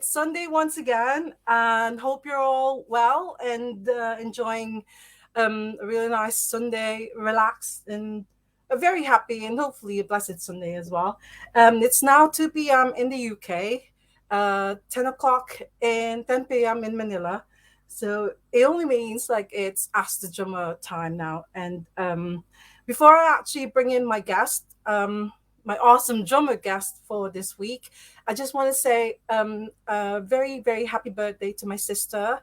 it's Sunday once again, and hope you're all well and enjoying a really nice Sunday, relaxed and a very happy and hopefully a blessed Sunday as well. It's now 2 p.m. in the UK, 10 o'clock and 10 p.m. in Manila. So it only means like it's Ask the Drummer time now. And before I actually bring in my guest, my awesome drummer guest for this week, I just want to say a very, very happy birthday to my sister.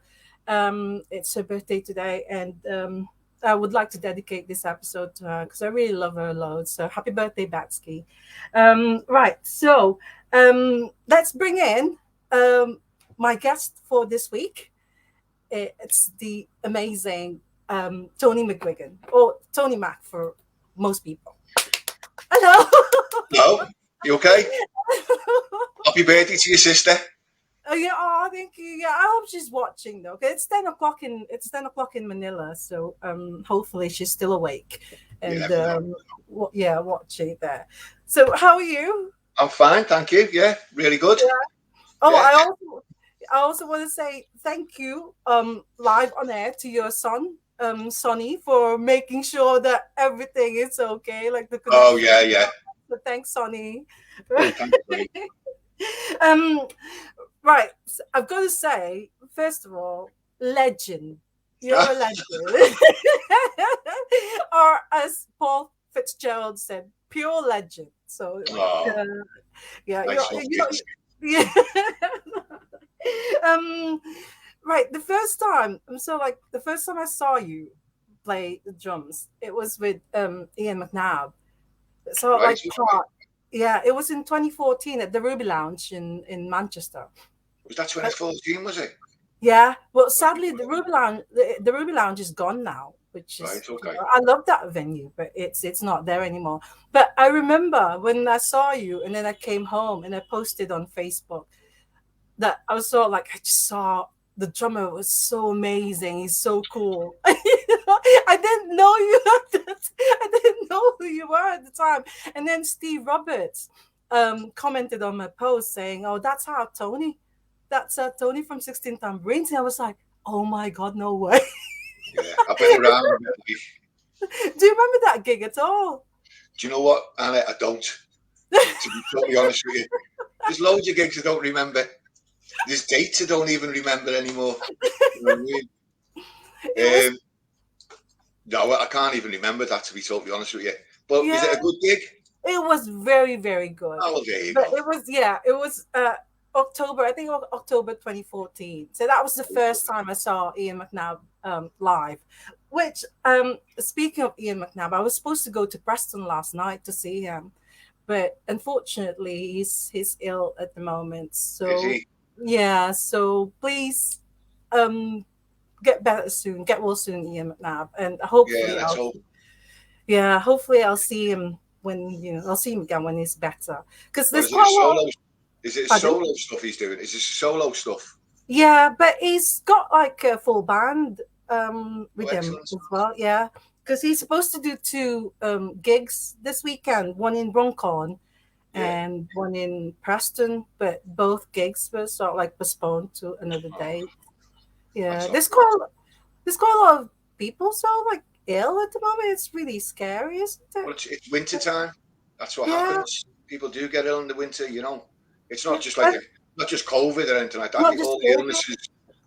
It's her birthday today, and I would like to dedicate this episode to her because I really love her a lot. So happy birthday, Batsky. Right, so let's bring in my guest for this week. It's the amazing Tony McGuigan, or Tony Mac for most people. Hello. No, you okay? Happy birthday to your sister. Oh yeah, oh thank you. Yeah, I hope she's watching though. 'Cause it's 10 o'clock in Manila, so hopefully she's still awake You and never know. yeah, watching there. So how are you? I'm fine, thank you. Yeah, really good. Yeah. Oh, Yeah. I also want to say thank you live on air to your son Sonny for making sure that everything is okay, like the Oh connection. yeah, yeah. So thanks, Sonny. Oh, thanks, mate. um Right. I've got to say, first of all, legend. You're a legend. Or as Paul Fitzgerald said, pure legend. So, like, Oh, yeah, nice of you. yeah. um, right. The first time I saw you play the drums, it was with Ian McNabb. So, Right. like, yeah, it was in 2014 at the Ruby Lounge in Manchester. Was that 2014? Was it? Yeah, well, sadly, the Ruby Lounge is gone now, which is Right. Okay. I love that venue, but it's not there anymore. But I remember when I saw you, and then I came home and I posted on Facebook that I was sort of like I just saw the drummer was so amazing. He's so cool. I didn't know you at that. I didn't know who you were at the time. And then Steve Roberts commented on my post saying, "Oh, that's Tony from 16 Tambourines." And I was like, "Oh my god, no way!" Yeah, I've been around. Do you remember that gig at all? Do you know what, Anna? I don't. To be totally honest with you, there's loads of gigs I don't remember. There's dates I don't even remember anymore. You know what I mean? It was, No, I can't even remember that. To be totally honest with you, but is yeah, it a good gig? it was very, very good. Oh, well, there you But go. it was October, I think October 2014. So that was the first time I saw Ian McNabb live. Which speaking of Ian McNabb, I was supposed to go to Preston last night to see him, but unfortunately he's ill at the moment. Is So he? yeah, so please um get better soon, get well soon, Ian McNabb, and Yeah, let's hope. hopefully I'll see him when I'll see him again when he's better. Because What there's is it? A quite a lot. solo? Is it Pardon? solo stuff he's doing? Is it solo stuff? Yeah, but he's got like a full band Oh, with him excellent. as well. Yeah, because he's supposed to do two gigs this weekend, one in Runcorn Yeah. and one in Preston, but both gigs were sort of like postponed to another Oh, day. Yeah, that's not. there's quite a lot of people so like ill at the moment. It's really scary, isn't Well, it? it's winter time. That's what Yeah, happens. People do get ill in the winter. You know, it's not yeah. just like not just COVID or anything like that. Not just COVID.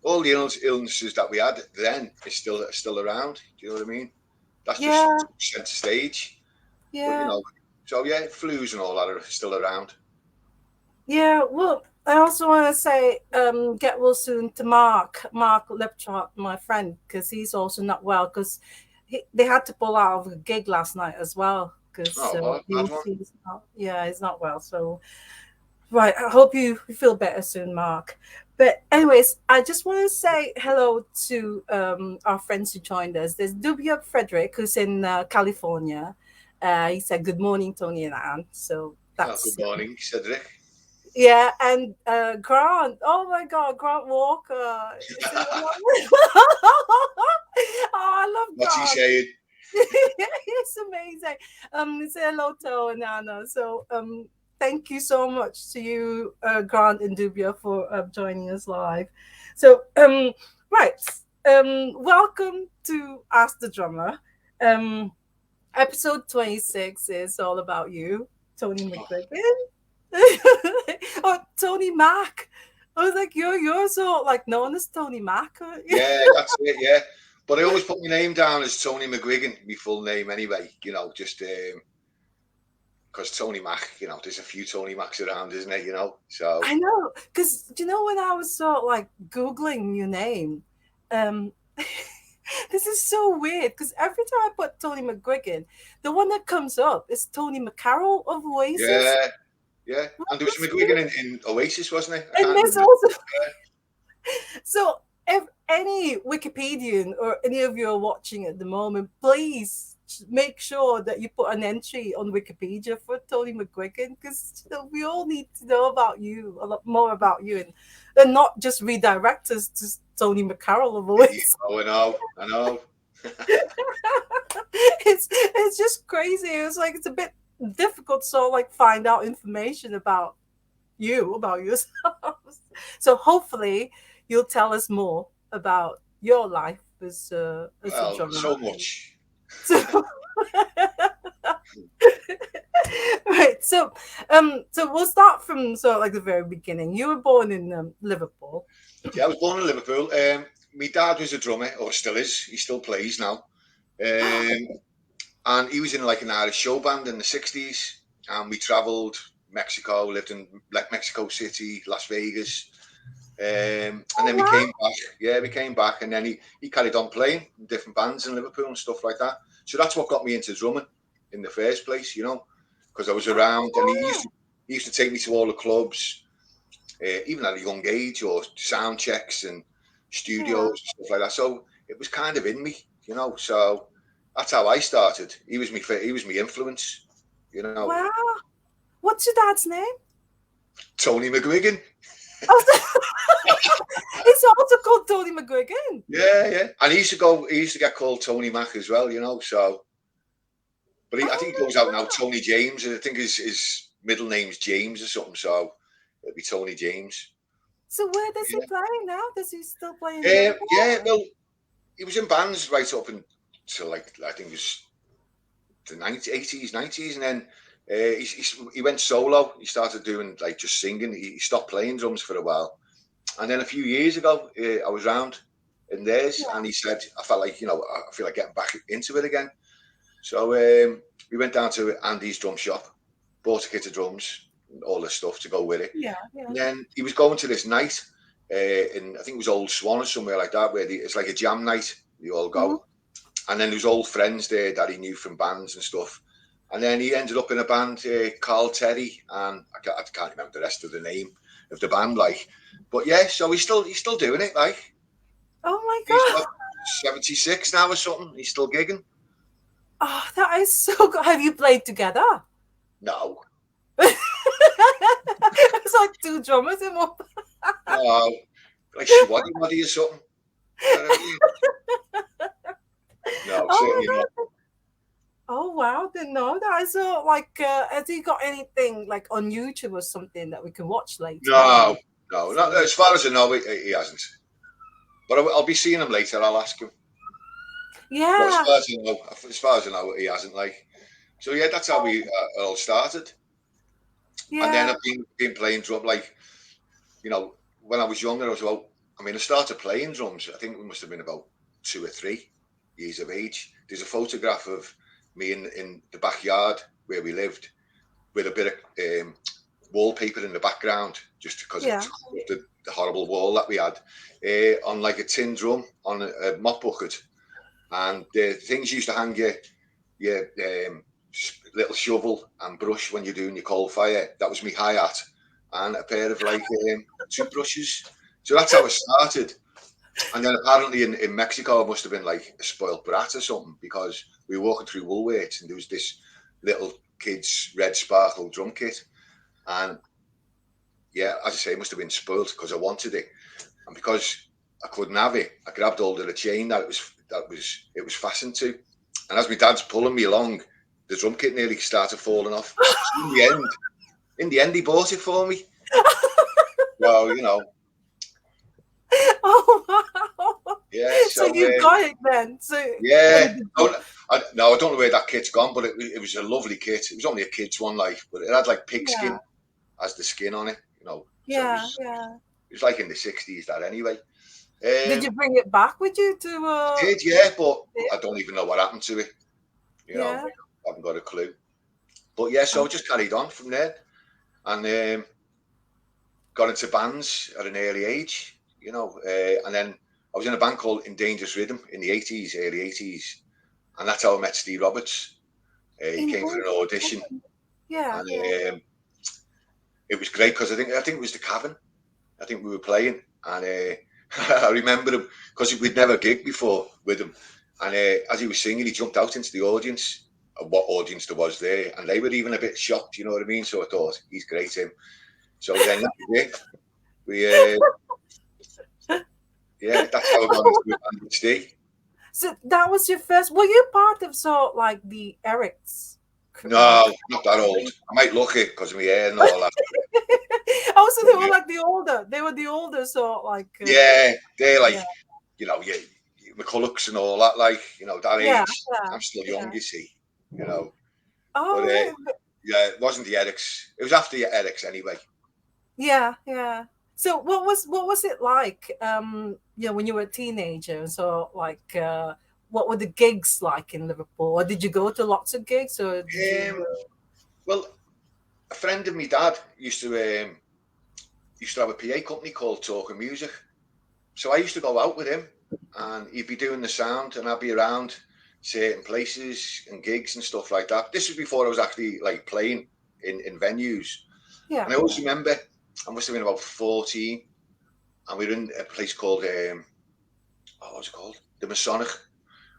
All the illnesses that we had then is still around. Do you know what I mean? That's just Yeah, center stage. But yeah. so yeah, flus and all that are still around. Yeah, well, I also want to say get well soon to Mark Liptrot, my friend, because he's also not well because they had to pull out of a gig last night as well because Oh, what a bad one. he's not well. So right, I hope you feel better soon, Mark. But anyways, I just want to say hello to our friends who joined us. There's Dubia Frederick, who's in California. He said good morning, Tony and Anne. So Oh, good that's morning, Cedric. yeah, and Grant. Oh my God, Grant Walker. Is it oh, I love What's he Grant. saying? It's amazing. Say hello to Nana. So thank you so much to you, Grant and Dubia, for joining us live. So, right, welcome to Ask the Drummer. Um, Episode 26 is all about you, Tony McGuigan. Oh, Tony Mac. I was like, you're so like known as Tony Mac. Yeah, that's it. Yeah, but I always put my name down as Tony McGuigan, my full name anyway. Just because Tony Mac. There's a few Tony Macs around, isn't it? So I know, because when I was sort of like Googling your name, um, this is so weird because every time I put Tony McGuigan, the one that comes up is Tony McCarroll of Oasis. yeah, yeah. And there was That's McGuigan weird. in Oasis, wasn't it? I And can't there's remember. also so if any Wikipedian or any of you are watching at the moment, please make sure that you put an entry on Wikipedia for Tony McGuigan because we all need to know about you a lot more about you and not just redirect us to Tony McCarroll of Oasis. Oh, I know. It's just crazy. It's like it's a bit difficult to sort of like find out information about yourself. So hopefully you'll tell us more about your life as a Well, drummer. so much. So, right. So we'll start from sort of like the very beginning. You were born in Liverpool. Yeah, I was born in Liverpool. My dad was a drummer, or still is. He still plays now. And he was in like an Irish show band in the 60s. And we travelled Mexico, lived in Mexico City, Las Vegas. And then we Wow. came back. Yeah, we came back. And then he carried on playing in different bands in Liverpool and stuff like that. So that's what got me into drumming in the first place, because I was around and he used to take me to all the clubs, even at a young age, or sound checks and studios and stuff like that. So it was kind of in me, So that's how I started. He was my influence, Wow. What's your dad's name? Tony McGuigan. Oh, it's also called Tony McGuigan. Yeah. And he used to get called Tony Mac as well, So, but I think he goes out now, Tony James. I think his middle name's James or something. So it'll be Tony James. So where does he play now? Does he still play in Yeah, Liverpool? well, he was in bands right up until like I think it was the 80s, 90s, and then he went solo. He started doing like just singing. He stopped playing drums for a while, and then a few years ago, I was round in theirs, and he said, "I felt like I feel like getting back into it again." So we went down to Andy's drum shop, bought a kit of drums, and all the stuff to go with it. Yeah. And then he was going to this night, in I think it was Old Swan or somewhere like that, where it's like a jam night. You all go. Mhm. And then there was old friends there that he knew from bands and stuff. And then he ended up in a band, Carl Terry, and I can't remember the rest of the name of the band, like. But yeah, so he's still doing it, like. Oh my He's god. got 76 now or something. He's still gigging. Oh, that is so good. Have you played together? No, It's like two drummers in one. no, like Swaddy Waddy or something. No, Oh certainly my not. god. Oh wow, didn't know that. So like, has he got anything like on YouTube or something that we can watch later on? No, not as far as I know, he hasn't. But I'll be seeing him later. I'll ask him. But Yeah. as far as I know, he hasn't. Like, so yeah, that's how we all started. And then Yeah. I've been playing drum. Like, when I was younger, I started playing drums. I think we must have been about 2 or 3 years of age. There's a photograph of me in the backyard where we lived, with a bit of wallpaper in the background, just because of Yeah. the horrible wall that we had, on like a tin drum on a mop bucket. And the things used to hang your little shovel and brush when you're doing your coal fire. That was me hi-hat and a pair of like toothbrushes. So that's how it started. And then apparently in Mexico, I must have been like a spoiled brat or something, because we were walking through Woolworths and there was this little kid's red sparkle drum kit. And yeah, as I say, it must have been spoiled because I wanted it. And because I couldn't have it, I grabbed hold of the chain that it was fastened to. And as my dad's pulling me along, the drum kit nearly started falling off. So in the end, he bought it for me. Well, you know, Oh wow! yeah. So So you got it then. So yeah. and did you- No, I don't know where that kit's gone, but it was a lovely kit. It was only a kid's one, like, but it had like pig yeah, skin as the skin on it, you know. So yeah, yeah. it was like in the 60s that anyway. Did I you bring it back with you to? did, yeah, but I don't even know what happened to it. You know, Yeah. I haven't got a clue. But yeah, so I just carried on from there and got into bands at an early age, you know, and then I was in a band called In Dangerous Rhythm in the 80s, early 80s, and that's how I met Steve Roberts. He In came for an audition, yeah, yeah. and it was great because I think it was the Cavern. I think we were playing, and I remember him because we'd never gigged before with him, and as he was singing, he jumped out into the audience. What audience there was there, and they were even a bit shocked. You know what I mean? So I thought he's great, him. So then we yeah, that's how I got into the band with Steve. So that was your first. Were you part of sort of like the Eric's? No, not that old. I might look it because of my hair and all that. Also, But they were like the older. They were the older sort like. yeah, they're like, Yeah, you know, yeah, McCullochs and all that, like, you know, that yeah, age. yeah, I'm still young, yeah. you see, you know. But Oh, right. yeah, it wasn't the Erics. It was after the Erics anyway. Yeah, yeah. So what was it like? When you were a teenager. So like, what were the gigs like in Liverpool? Or did you go to lots of gigs, or did you? Um, well, a friend of my dad used to have a PA company called Talking Music. So I used to go out with him and he'd be doing the sound and I'd be around certain places and gigs and stuff like that. This was before I was actually like playing in venues. Yeah, And I always remember I must have been about 14 and we were in a place called what was it called? The Masonic,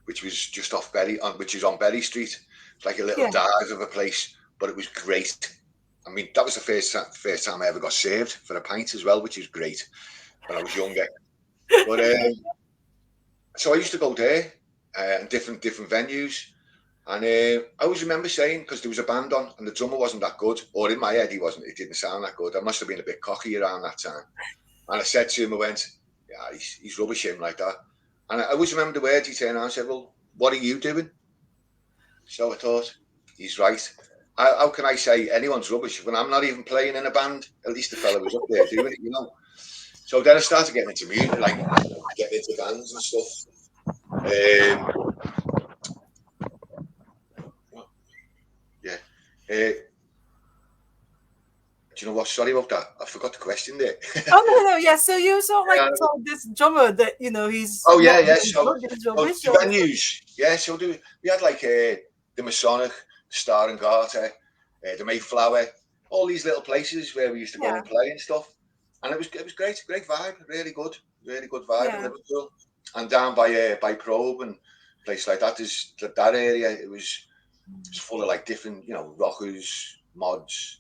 which was just off which is on Berry Street. It's like a little yeah. dive of a place, but it was great. I mean, that was the first time I ever got served for a pint as well, which was great when I was younger. But so I used to go there and different venues, and I always remember saying because there was a band on and the drummer wasn't that good, or in my head he wasn't. It didn't sound that good. I must have been a bit cocky around that time. And I said to him, I went, "Yeah, he's rubbish him like that." And I always remember the words he turned around and said, "Well, what are you doing?" So I thought, he's right. How can I say anyone's rubbish when I'm not even playing in a band? At least the fella was up there doing it, you know. So then I started getting into music, like getting into bands and stuff. Yeah. Do you know what? Sorry about that. I forgot the question there. Oh no, no, yeah. So you sort of like Yeah. told this drummer that he's Oh yeah, not yeah. very good, he's rubbish, The or venues, yeah. So we had like the Masonic, Star and Garter, the Mayflower, all these little places where we used to go yeah, and play and stuff. And it was great vibe, really good vibe in yeah, Liverpool. And down by Probe and place like that, is that area. It was full of like different, rockers, mods,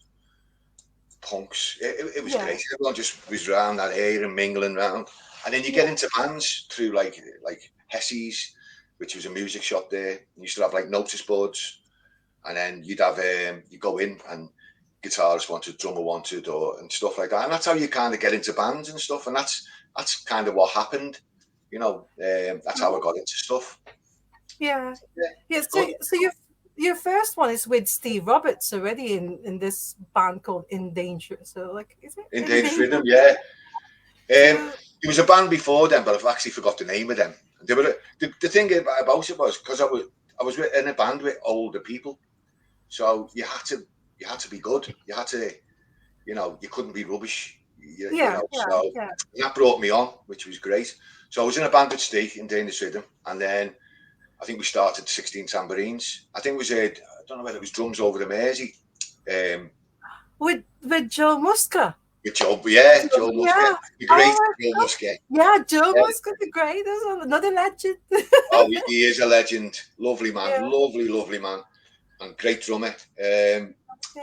punks. It was yeah, great. Everyone just was around that area and mingling around. And then you yeah, get into bands through like Hessie's, which was a music shop there. You used to have like notice boards, and then you'd have you go in and guitarist wanted, drummer wanted, and stuff like that. And that's how you kind of get into bands and stuff. And that's kind of what happened. That's how I got into stuff. yeah, Yeah. yeah. So Good. so your first one is with Steve Roberts already in this band called In Danger. So like, is it In In Dangerous Danger? Rhythm, yeah. So There was a band before them, but I've actually forgot the name of them. They were the thing about it was because I was in a band with older people, so you had to be good. You had to, you couldn't be rubbish. yeah, yeah, So yeah. that brought me on, which was great. So I was in a band with Steve in Danish Rhythm, and then I think we started 16 Tambourines. I think it was I don't know whether it was drums over the Mersey. With Joe Muska. With Joe Muscat, Yeah. the Oh great my Joe God. Muscat. Yeah, Joe Muska, the greatest one, another legend. Oh, he is a legend. Lovely man, Yeah, lovely man, and great drummer. yeah,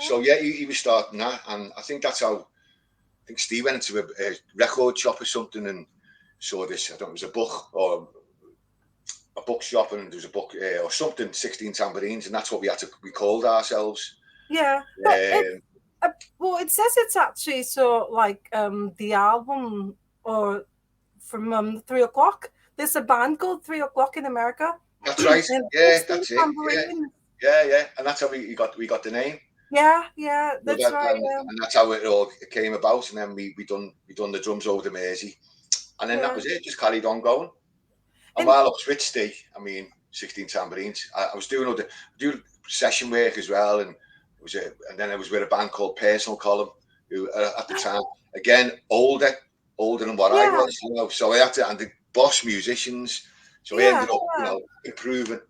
So yeah, he was starting that, and I think that's how. I think Steve went into a record shop or something and saw this. I don't know, it was a book or a bookshop, and there was a book or something. 16 Tambourines, and that's what we called ourselves. yeah. But Um, Well, it says it's actually so like the album or from 3 o'clock. There's a band called 3 o'clock in America. That's right. And Yeah, 16 that's it. Yeah, Tambourines. yeah. And that's how we got the name. Yeah, So that's right. and that's how it all came about. And then we done the drums over the Mersey, and then that Yeah. was it. Just carried on going. And And while I was with Steve, I mean, 16 Tambourines, I was doing doing session work as well, and and then I was with a band called Personal Column, who at the time, again, older than what I yeah, was, you know. So I had to, and the boss musicians. So I yeah, ended up, you know,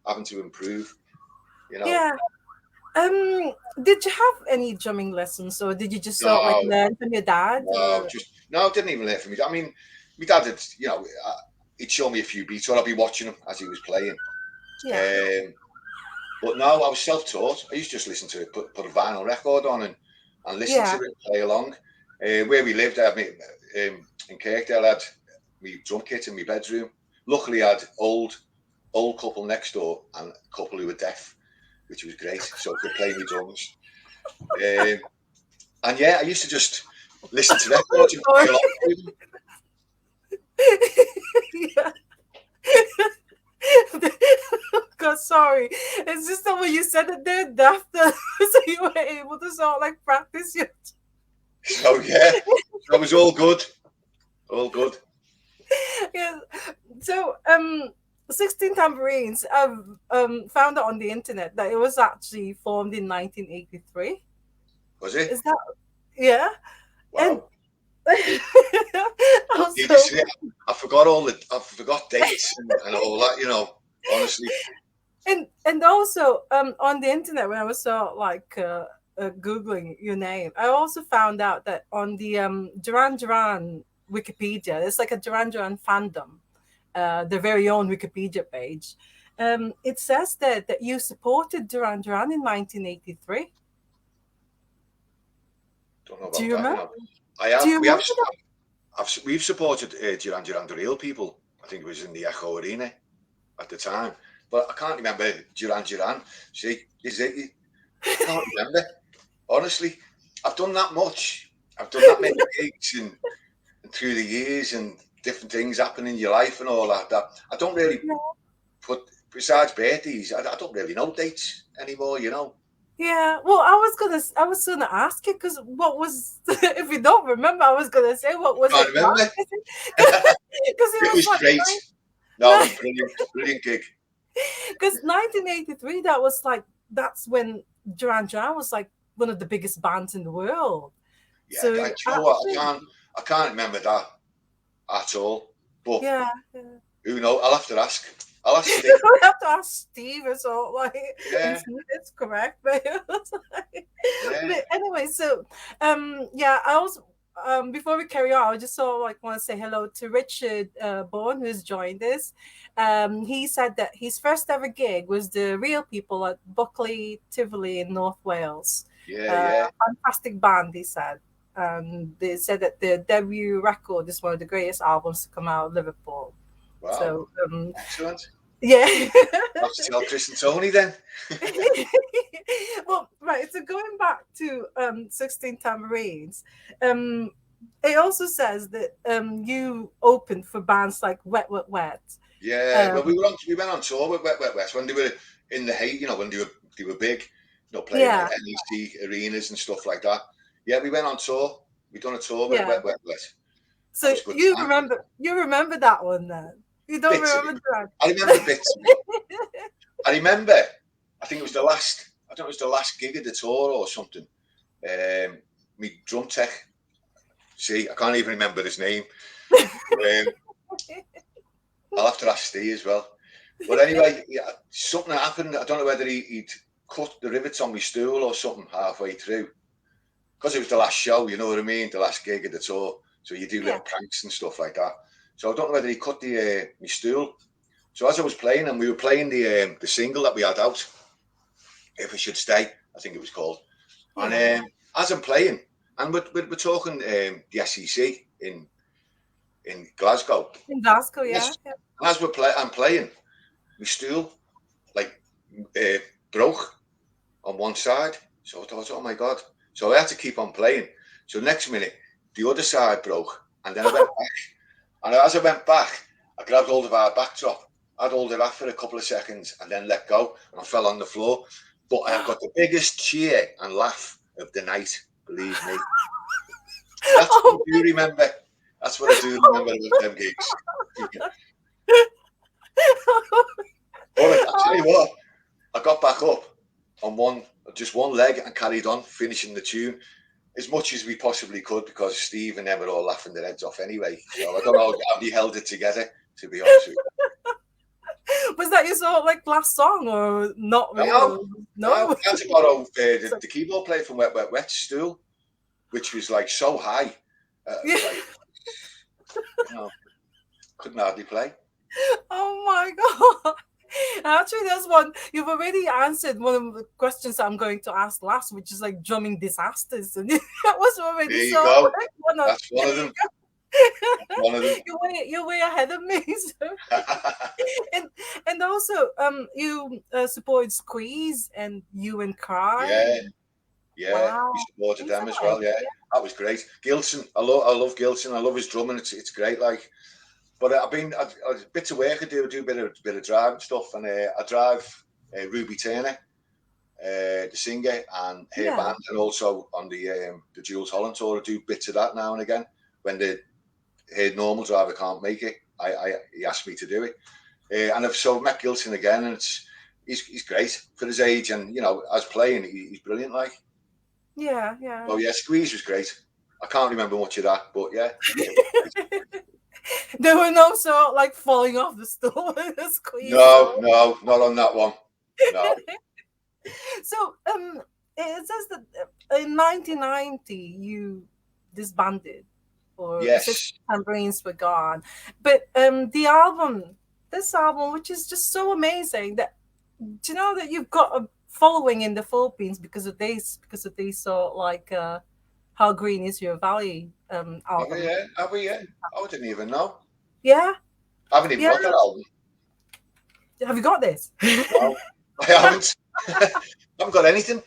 having to improve, you know. yeah. Did you have any drumming lessons, or did you just sort of like No, learn from your dad? no, Or just no, didn't even learn from me. I mean, my dad had, you know, he'd show me a few beats, or I'd be watching him as he was playing. yeah, Um, But no, I was self-taught. I used to just listen to it, put a vinyl record on and listen to yeah, it, play along. Where we lived, I had in Kirkdale, I had my drum kit in my bedroom. Luckily, I had old couple next door and a couple who were deaf, which was great, so I could play my drums. And yeah, I used to just listen to records and or play along with them. yeah. God, sorry. It's just that when you said it there, after, so you were able to sort of like practice your. So yeah, that was all good, all good. Yeah. So 16 Tambourines. I've found out on the internet that it was actually formed in 1983. Was it? Is that yeah? And Wow. You also see, I forgot dates and all that, you know, honestly. and also on the internet when I was like googling your name, I also found out that on the Duran Duran Wikipedia, there's like a Duran Duran fandom, their very own Wikipedia page. It says that you supported Duran Duran in 1983. Don't know Do about you that, you remember? know. Do you remember that? We've supported Duran Duran the Real People. I think it was in the Echo Arena at the time. But I can't remember Duran Duran. See, I can't remember. Honestly, I've done that much. I've done that many gigs and through the years and different things happen in your life and all that I don't really put, besides birthdays, I don't really know dates anymore, you know. Yeah, well, I was gonna ask you because what was if you don't remember, I was gonna say what was Can't it remember. like? Because it It was was like great. No, it was brilliant, brilliant gig. because 1983 that was like that's when Duran Duran was like one of the biggest bands in the world. Yeah, So do you you know what? actually, I can't remember that at all. But yeah, yeah. who knows? I'll have to ask. I'll ask Steve. We have to ask Steve or so, like, and Yeah, see if it's correct. But, yeah. but anyway, so yeah, I also before we carry on, I just sort of like want to say hello to Richard Bourne who's joined us. He said that his first ever gig was the Real People at Buckley Tivoli in North Wales. Yeah, yeah. Fantastic band, he said. They said that their debut record is one of the greatest albums to come out of Liverpool. Wow, So excellent. yeah. I'll have to tell Chris and Tony then. Well, right. So going back to 16 Tambourines, um, it also says that you opened for bands like Wet Wet Wet. Yeah, well, Um, we went on tour with Wet Wet West when they were in the height, you know, when they were big, you know, playing at yeah, NEC arenas and stuff like that. Yeah, we went on tour. We done a tour with yeah. Wet Wet West. That So was good you time. remember that one then? You don't Bits of it. remember that? I remember bits of it. I remember. I think it was the last. I don't know. It was the last gig of the tour or something. Me drum tech. See, I can't even remember his name. Um, I'll have to ask Steve as well. But anyway, yeah, something happened. I don't know whether he'd cut the rivets on my stool or something halfway through. Because it was the last show, you know what I mean? The last gig of the tour. So you do Yeah, little pranks and stuff like that. So I don't know whether he cut the my stool. So as I was playing, and we were playing the single that we had out, If I Should Stay, I think it was called. And yeah. as I'm playing, and we're talking the SEC in Glasgow. In Glasgow, Yes. yeah. Yeah. And as I'm playing, my stool like broke on one side. So I thought, oh my God. So I had to keep on playing. So next minute, the other side broke, and then I went back. And as I went back, I grabbed hold of our backdrop. I'd hold it off for a couple of seconds and then let go, and I fell on the floor. But I got the biggest cheer and laugh of the night, believe me. That's what Oh I do remember. That's what I do remember about them gigs. But I tell you what, I got back up on just one leg and carried on, finishing the tune as much as we possibly could because Steve and them were all laughing their heads off anyway. So I don't know how they held it together, to be honest with was that your sort of like last song or not you. No, really? no, No. I had to borrow the keyboard player from Wet Wet Wet's stool, which was like so high. Yeah. Like, you know, couldn't hardly play. Oh my god. Actually, there's one you've already answered one of the questions that I'm going to ask last, which is like drumming disasters, and that was already There you so go. like, one of, That's one there of you them. go. One of them. You're way ahead of me. So. and and also you supported Squeeze and You and Cry. Yeah, yeah. Wow. We supported them as Inside. well. Yeah, that was great. Gilson, I love Gilson. I love his drumming. It's great. Like, but I bits of work. I do a bit of driving stuff, and I drive Ruby Turner, the singer, and her Yeah. band, and also on the Jules Holland tour. I do bits of that now and again when the her normal driver can't make it. He asked me to do it, and I've met Gilson again, and he's great for his age, and as playing, he's brilliant. Like, Yeah. Yeah. oh yeah, Squeeze was great. I can't remember much of that, but yeah. There were no sort of like falling off the stool with a Squeeze No, song. no, not on that one. No. So it says that in 1990 you disbanded, or the six Yes. tambourines were gone. But this album, which is just so amazing, that do you know that you've got a following in the Philippines because of these sort of like How Green Is Your Valley Have we album. yet? Have we yet? I didn't even know. Yeah, I haven't even yeah. got that album. Have you got this? No, I haven't. I haven't got anything.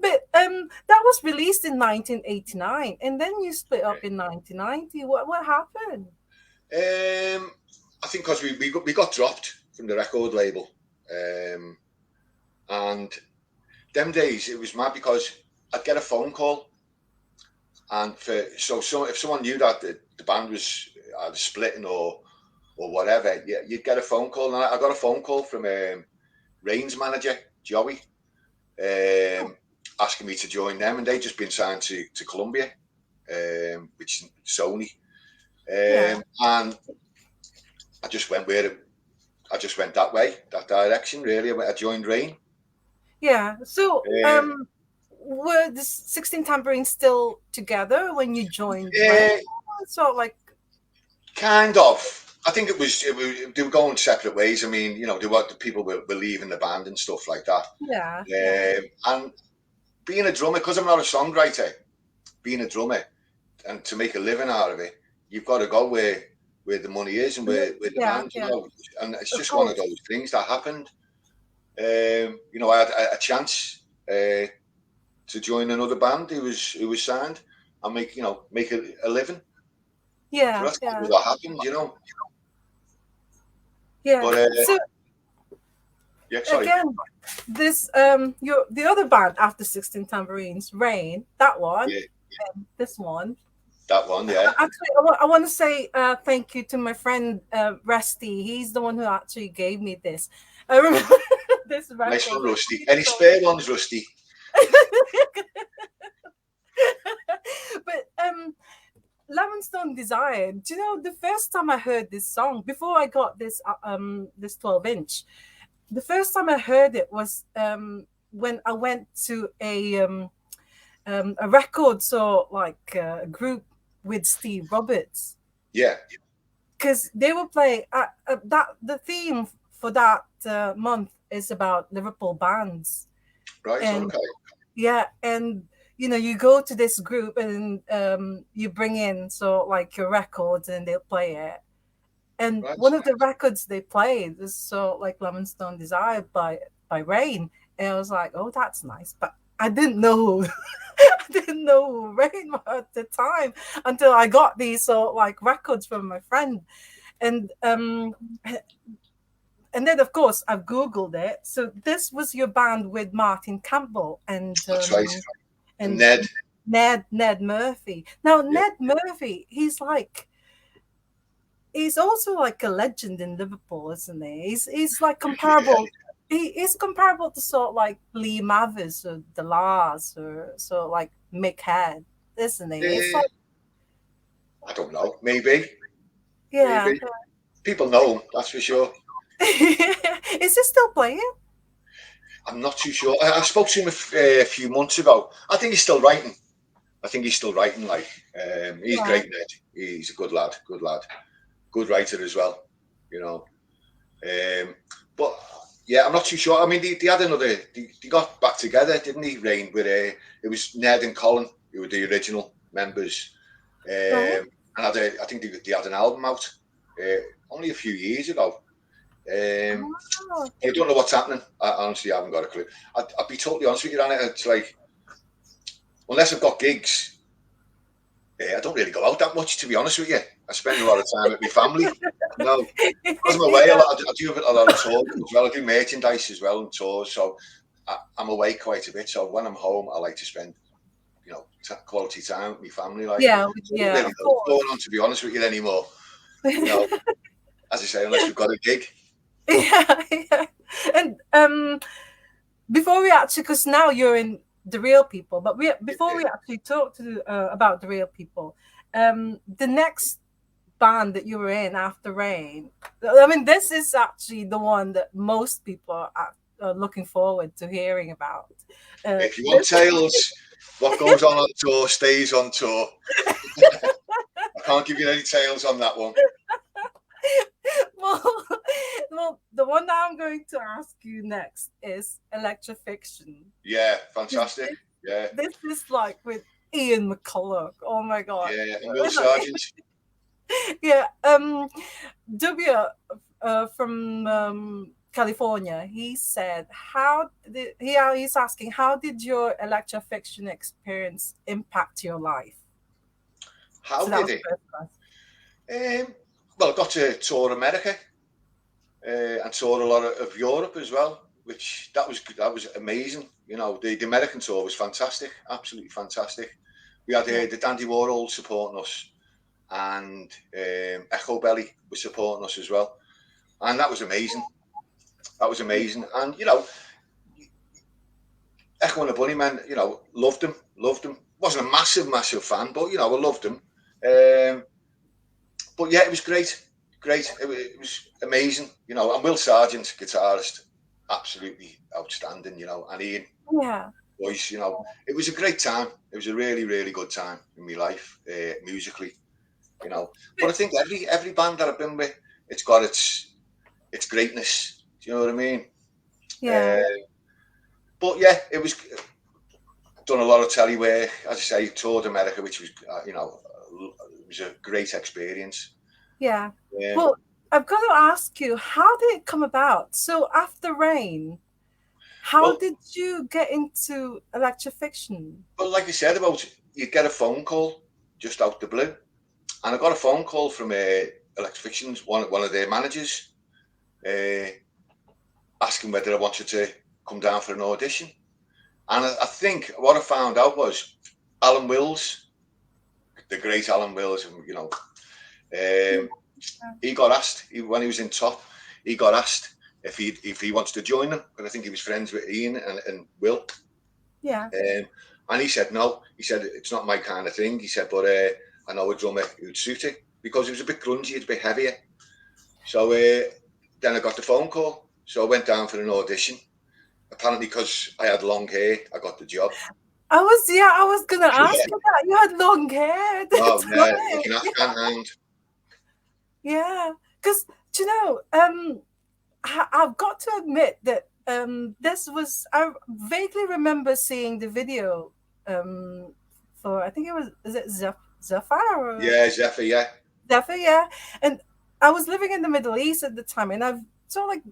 But that was released in 1989, and then you split up in 1990. What happened? I think because we got dropped from the record label, and them days it was mad because I'd get a phone call, and if someone knew that the band was either splitting or whatever, yeah, you'd get a phone call, and I got a phone call from Rain's manager Joey, asking me to join them, and they'd just been signed to Columbia, which is Sony, Yeah, and I just went that way, that direction. Really, I joined Rain. yeah. So Uh, were the 16 Tambourines still together when you joined Rain? uh, So like, kind of. I think they were going separate ways. I mean, the people were leaving the band and stuff like that. yeah, yeah, And being a drummer, because I'm not a songwriter, being a drummer and to make a living out of it, you've got to go where the money is and where the yeah, band, yeah. and it's Of just one of course. those things that happened. I had a chance to join another band who was signed and make a living. So Yeah, that's kind yeah, of what happened. yeah. But So yeah, sorry. again, this the other band after 16 Tambourines, Rain, that one, Yeah, this one. that one. Yeah. Actually, I want to say thank you to my friend Rusty. He's the one who actually gave me this. I remember this Nice record. one, Rusty. Any spare ones, Rusty? But Lemonstone Desire. Do you know the first time I heard this song before I got this 12-inch? The first time I heard it was when I went to a record, so like a group with Steve Roberts, Yeah. because they were playing that the theme for that month is about Liverpool bands, Right. and Okay. yeah, and you go to this group and you bring in so like your records and they'll play it. And Right. one of the records they played is so like Lemonstone Desire by Rain. And I was like, oh, that's nice. But I didn't know who I didn't know who Rain was at the time until I got these sort of like records from my friend. And and then of course I've googled it. So this was your band with Martin Campbell That's right. And and Ned, Ned Murphy. Now yeah, Ned Murphy, he's also like a legend in Liverpool, isn't he? He's like yeah. comparable. He is comparable to sort of like Lee Mavis or the Lars or sort of like Mick Head, isn't he? It's Uh, like I don't know. Maybe, yeah. maybe people know him. That's for sure. Is he still playing? I'm not too sure. I spoke to him a few months ago. I think he's still writing. I think he's still writing. Like, he's Right. great, Ned. He's a good lad. Good lad. Good writer as well. You know. But yeah, I'm not too sure. I mean, they had another. They got back together, didn't he? Rain with it was Ned and Colin who were the original members. Right. And I think they had an album out only a few years ago. Oh, I don't know what's happening. I honestly haven't got a clue. I'd be totally honest with you, Anna. It's like unless I've got gigs, I don't really go out that much. To be honest with you, I spend a lot of time with my family. You know, because I'm away a yeah. lot. I do a lot of touring as well. I do merchandise as well and tours, so I'm away quite a bit. So when I'm home, I like to spend quality time with my family. Like, Yeah. so I don't Yeah. really Of know what's course. going on. To be honest with you anymore, you know, as I say, unless we've got a gig. Yeah. Yeah. And before we actually, because now you're in the real people, but we before Yeah. we actually talk to about the real people, the next band that you were in after Rain, I mean, this is actually the one that most people are looking forward to hearing about. If you want This, tales, what goes on tour stays on tour. I can't give you any tales on that one. well, well, the one that I'm going to ask you next is Electrafixion. Yeah, This, fantastic. Yeah, this is like with Ian McCulloch. Oh my god. yeah, and Will Sargent. Yeah. W from California, he said, he's asking, how did your electrofiction experience impact your life? How So that did was it? the first question. Well, I got to tour America and tour a lot of Europe as well, which that was amazing. You know, the American tour was fantastic, absolutely fantastic. We had Yeah. the Dandy Warhol supporting us, and Echo Belly was supporting us as well, and that was amazing. That was amazing, and Echo and the Bunnymen, loved them, loved them. Wasn't a massive, massive fan, but I loved them. Um, but yeah, it was great, great. It was amazing, And Will Sargent, guitarist, absolutely outstanding, And Ian, Yeah. voice, It was a great time. It was a really, really good time in my life, musically. But I think every band that I've been with, it's got its greatness. Do you know what I mean? Yeah. Uh, but yeah, it was done a lot of telly work, as I say, toured America, which was, it was a great experience. Yeah. Um, Well, I've got to ask you, how did it come about? So after Rain, how well, did you get into electrofiction? well, like I said about, you get a phone call just out the blue, and I got a phone call from Electrafiction's one of their managers, uh, asking whether I wanted to come down for an audition. And I think what I found out was Alan Wills, the great Alan Wills, um, he got asked when he was in top. He got asked if he wants to join them, because I think he was friends with Ian and Will. Yeah. And he said no. He said it's not my kind of thing. He said, but I know a drummer who'd suit it, because it was a bit grungy, it's a bit heavier. So then I got the phone call. So I went down for an audition. Apparently, because I had long hair, I got the job. I was gonna Yeah. ask you that. You had long hair at Oh, the yeah, like time. an Afghan hound. Yeah, because I've got to admit that this was I vaguely remember seeing the video for I think it was is it Zephyr or Yeah, Zephyr, yeah. Zephyr, yeah, and I was living in the Middle East at the time, and I've sort of like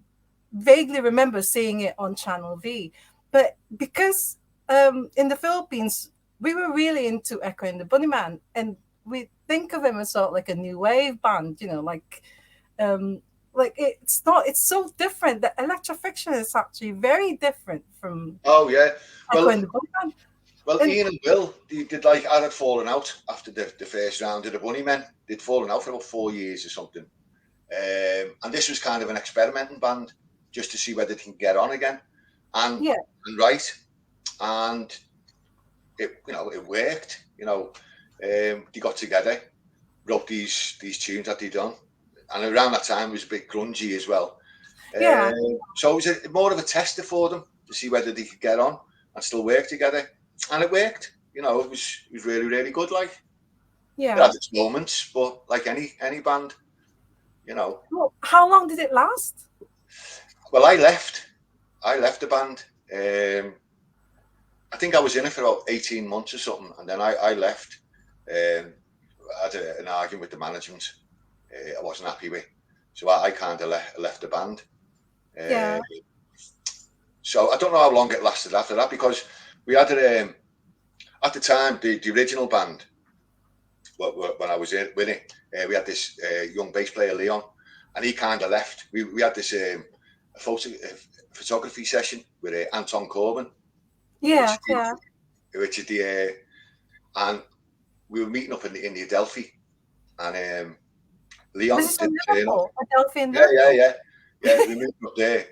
vaguely remember seeing it on Channel V, but because in the Philippines, we were really into Echo and the Bunnyman, and we think of him as sort of like a new wave band, um, it's not. It's so different. The Electrofiction is actually very different from Oh yeah. Echo Well, and the Bunnyman. well, And Ian and Will, they did like had fallen out after the first round of the Bunnymen. They'd fallen out for about 4 years or something. And this was kind of an experimenting band just to see whether they can get on again. And yeah, and right, and it worked. They got together, wrote these tunes that they done, and around that time it was a bit grungy as well. yeah, So it was more of a tester for them to see whether they could get on and still work together, and it worked. It was really really good. Like it yeah. had its moments, but like any band, you know. Well, how long did it last? Well, I left the band. I think I was in it for about 18 months or something, and then I left. I had an argument with the management. I wasn't happy with, so I kind of left the band. Uh, Yeah, so I don't know how long it lasted after that, because we had at the time the original band. When I was with it, we had this young bass player Leon, and he kind of left. We had this photography session with Anton Corbin, yeah, which yeah. which is the and we were meeting up in the Adelphi, and This Leon is in didn't turn up. Liverpool. Adelphi in Yeah, yeah, Liverpool. yeah, yeah. We moved up there,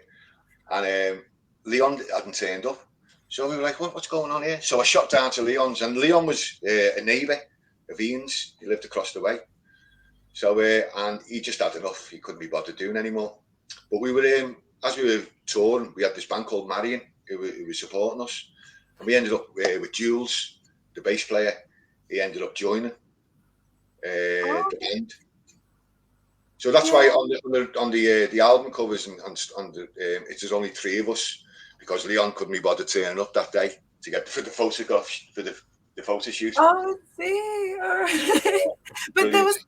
and Leon hadn't turned up. So we were like, what's going on here? So I shot down to Leon's, and Leon was a neighbour of Ian's. He lived across the way. So and he just had enough. He couldn't be bothered doing anymore. But we were as we were touring, we had this band called Marion who was supporting us, and we ended up with Jules, the bass player. He ended up joining Oh, the band. So that's why yeah. on the album covers and on the it is only three of us, because Leon couldn't be bothered turning up that day to get for the photographs for the photo shoot. Oh, I see. All right. But there Brilliant. was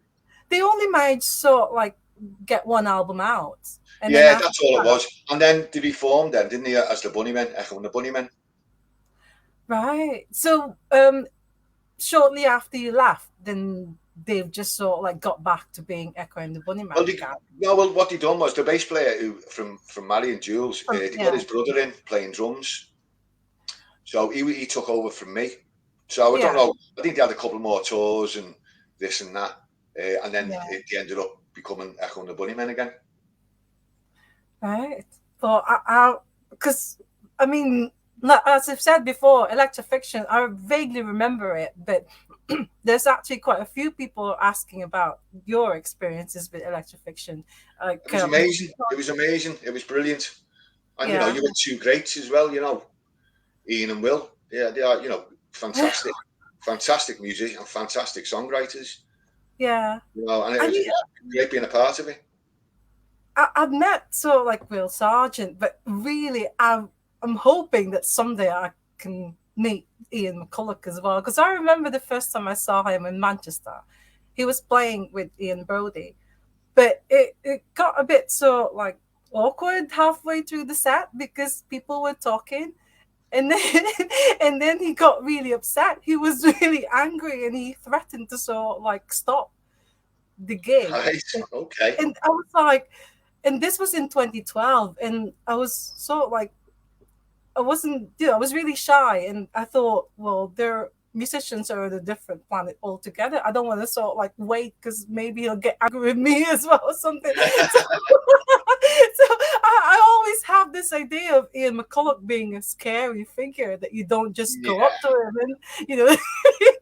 they only managed to sort of like get one album out, and then Yeah, after that's all it that, was. And then they reformed then, didn't they, as the Bunnymen, Echo and the Bunnymen? right? So, shortly after you left, then they've just sort of like got back to being Echo and the Well, Bunnyman again. what they done was the bass player who from Mary and Jules, they got Yeah, his brother in playing drums, so he took over from me. So I don't yeah, know. I think they had a couple more tours and this and that, and then yeah. they ended up becoming Echo and the Bunnymen again. Right. So because I mean, as I've said before, Electrofiction, I vaguely remember it, but there's actually quite a few people asking about your experiences with Electrofiction. It Like, was amazing. It was amazing. It was brilliant. And yeah, you got two greats as well. Ian and Will. Yeah, they are. Fantastic, fantastic music and fantastic songwriters. yeah. And I mean, it's great being a part of it. I've met sort of like Will Sargent, but really, I'm hoping that someday I can meet Ian McCulloch as well. Because I remember the first time I saw him in Manchester, he was playing with Ian Brody, but it got a bit so like awkward halfway through the set because people were talking, and then and then he got really upset. He was really angry, and he threatened to sort of like stop the gig. Right. Okay. And I was like, and this was in 2012, and I was sort of like, I wasn't, I was really shy, and I thought, well, they're musicians are on a different planet altogether. I don't want to sort of like wait because maybe he'll get angry with me as well or something. So, I always have this idea of Ian McCulloch being a scary figure that you don't just go Yeah. up to him and you don't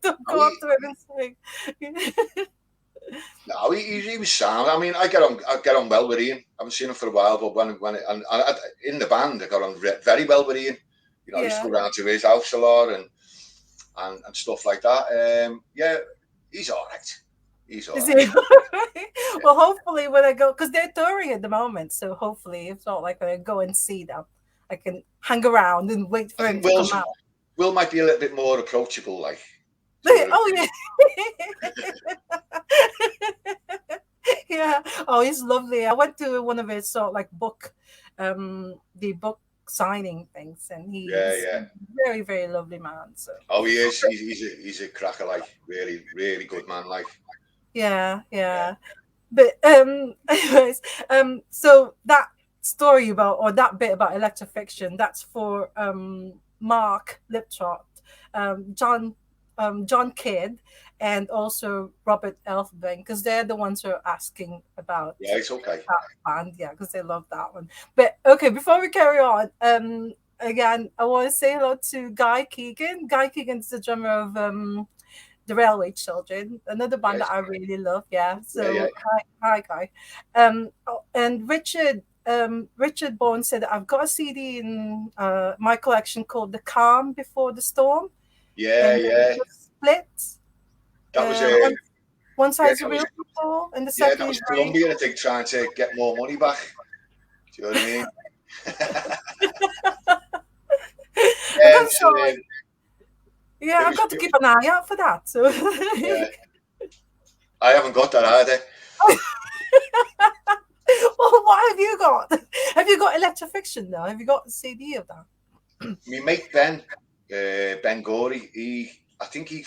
No, go up to him and say, no, he was sound. I mean, I get on well with Ian. I haven't seen him for a while, but in the band, I got on very well with Ian. I used to yeah. go round to his house a lot and stuff like that. Yeah, he's all right. He's all Is right. it? Well, hopefully when I go, because they're touring at the moment, so hopefully it's not like when I go and see them, I can hang around and wait I for him think to come out. Will might be a little bit more approachable, like. Oh yeah, yeah. Oh, he's lovely. I went to one of his sort of like book, the book. signing things, and Yeah, he's yeah. very, very lovely man. So Oh, he is. He's a cracker, like really, really good man, like. yeah, Yeah, yeah. But anyways, so that story about, or that bit about Electrofiction, that's for Mark Liptrot, John John Kidd, and also Robert Elfling, because they're the ones who are asking about yeah, it's okay. that band, yeah, because they love that one. But okay, before we carry on, again, I want to say hello to Guy Keegan. Guy Keegan's the drummer of the Railway Children, another band Yes, that I really love. Yeah. yeah, yeah, So hi, Guy. And Richard Bourne said that I've got a CD in my collection called "The Calm Before the Storm," yeah, and it yeah. was split. That was One yeah, side's that real was people, and the yeah, second that is was very. Columbia, I think, trying to get more money back. Do you know what I mean? I Yeah, got so like, yeah, it I've was, got to keep an eye out for that. So. yeah. I haven't got that either. Well, what have you got? Have you got Electrofiction though? Have you got a CD of that? My mate Ben Gorey, I think he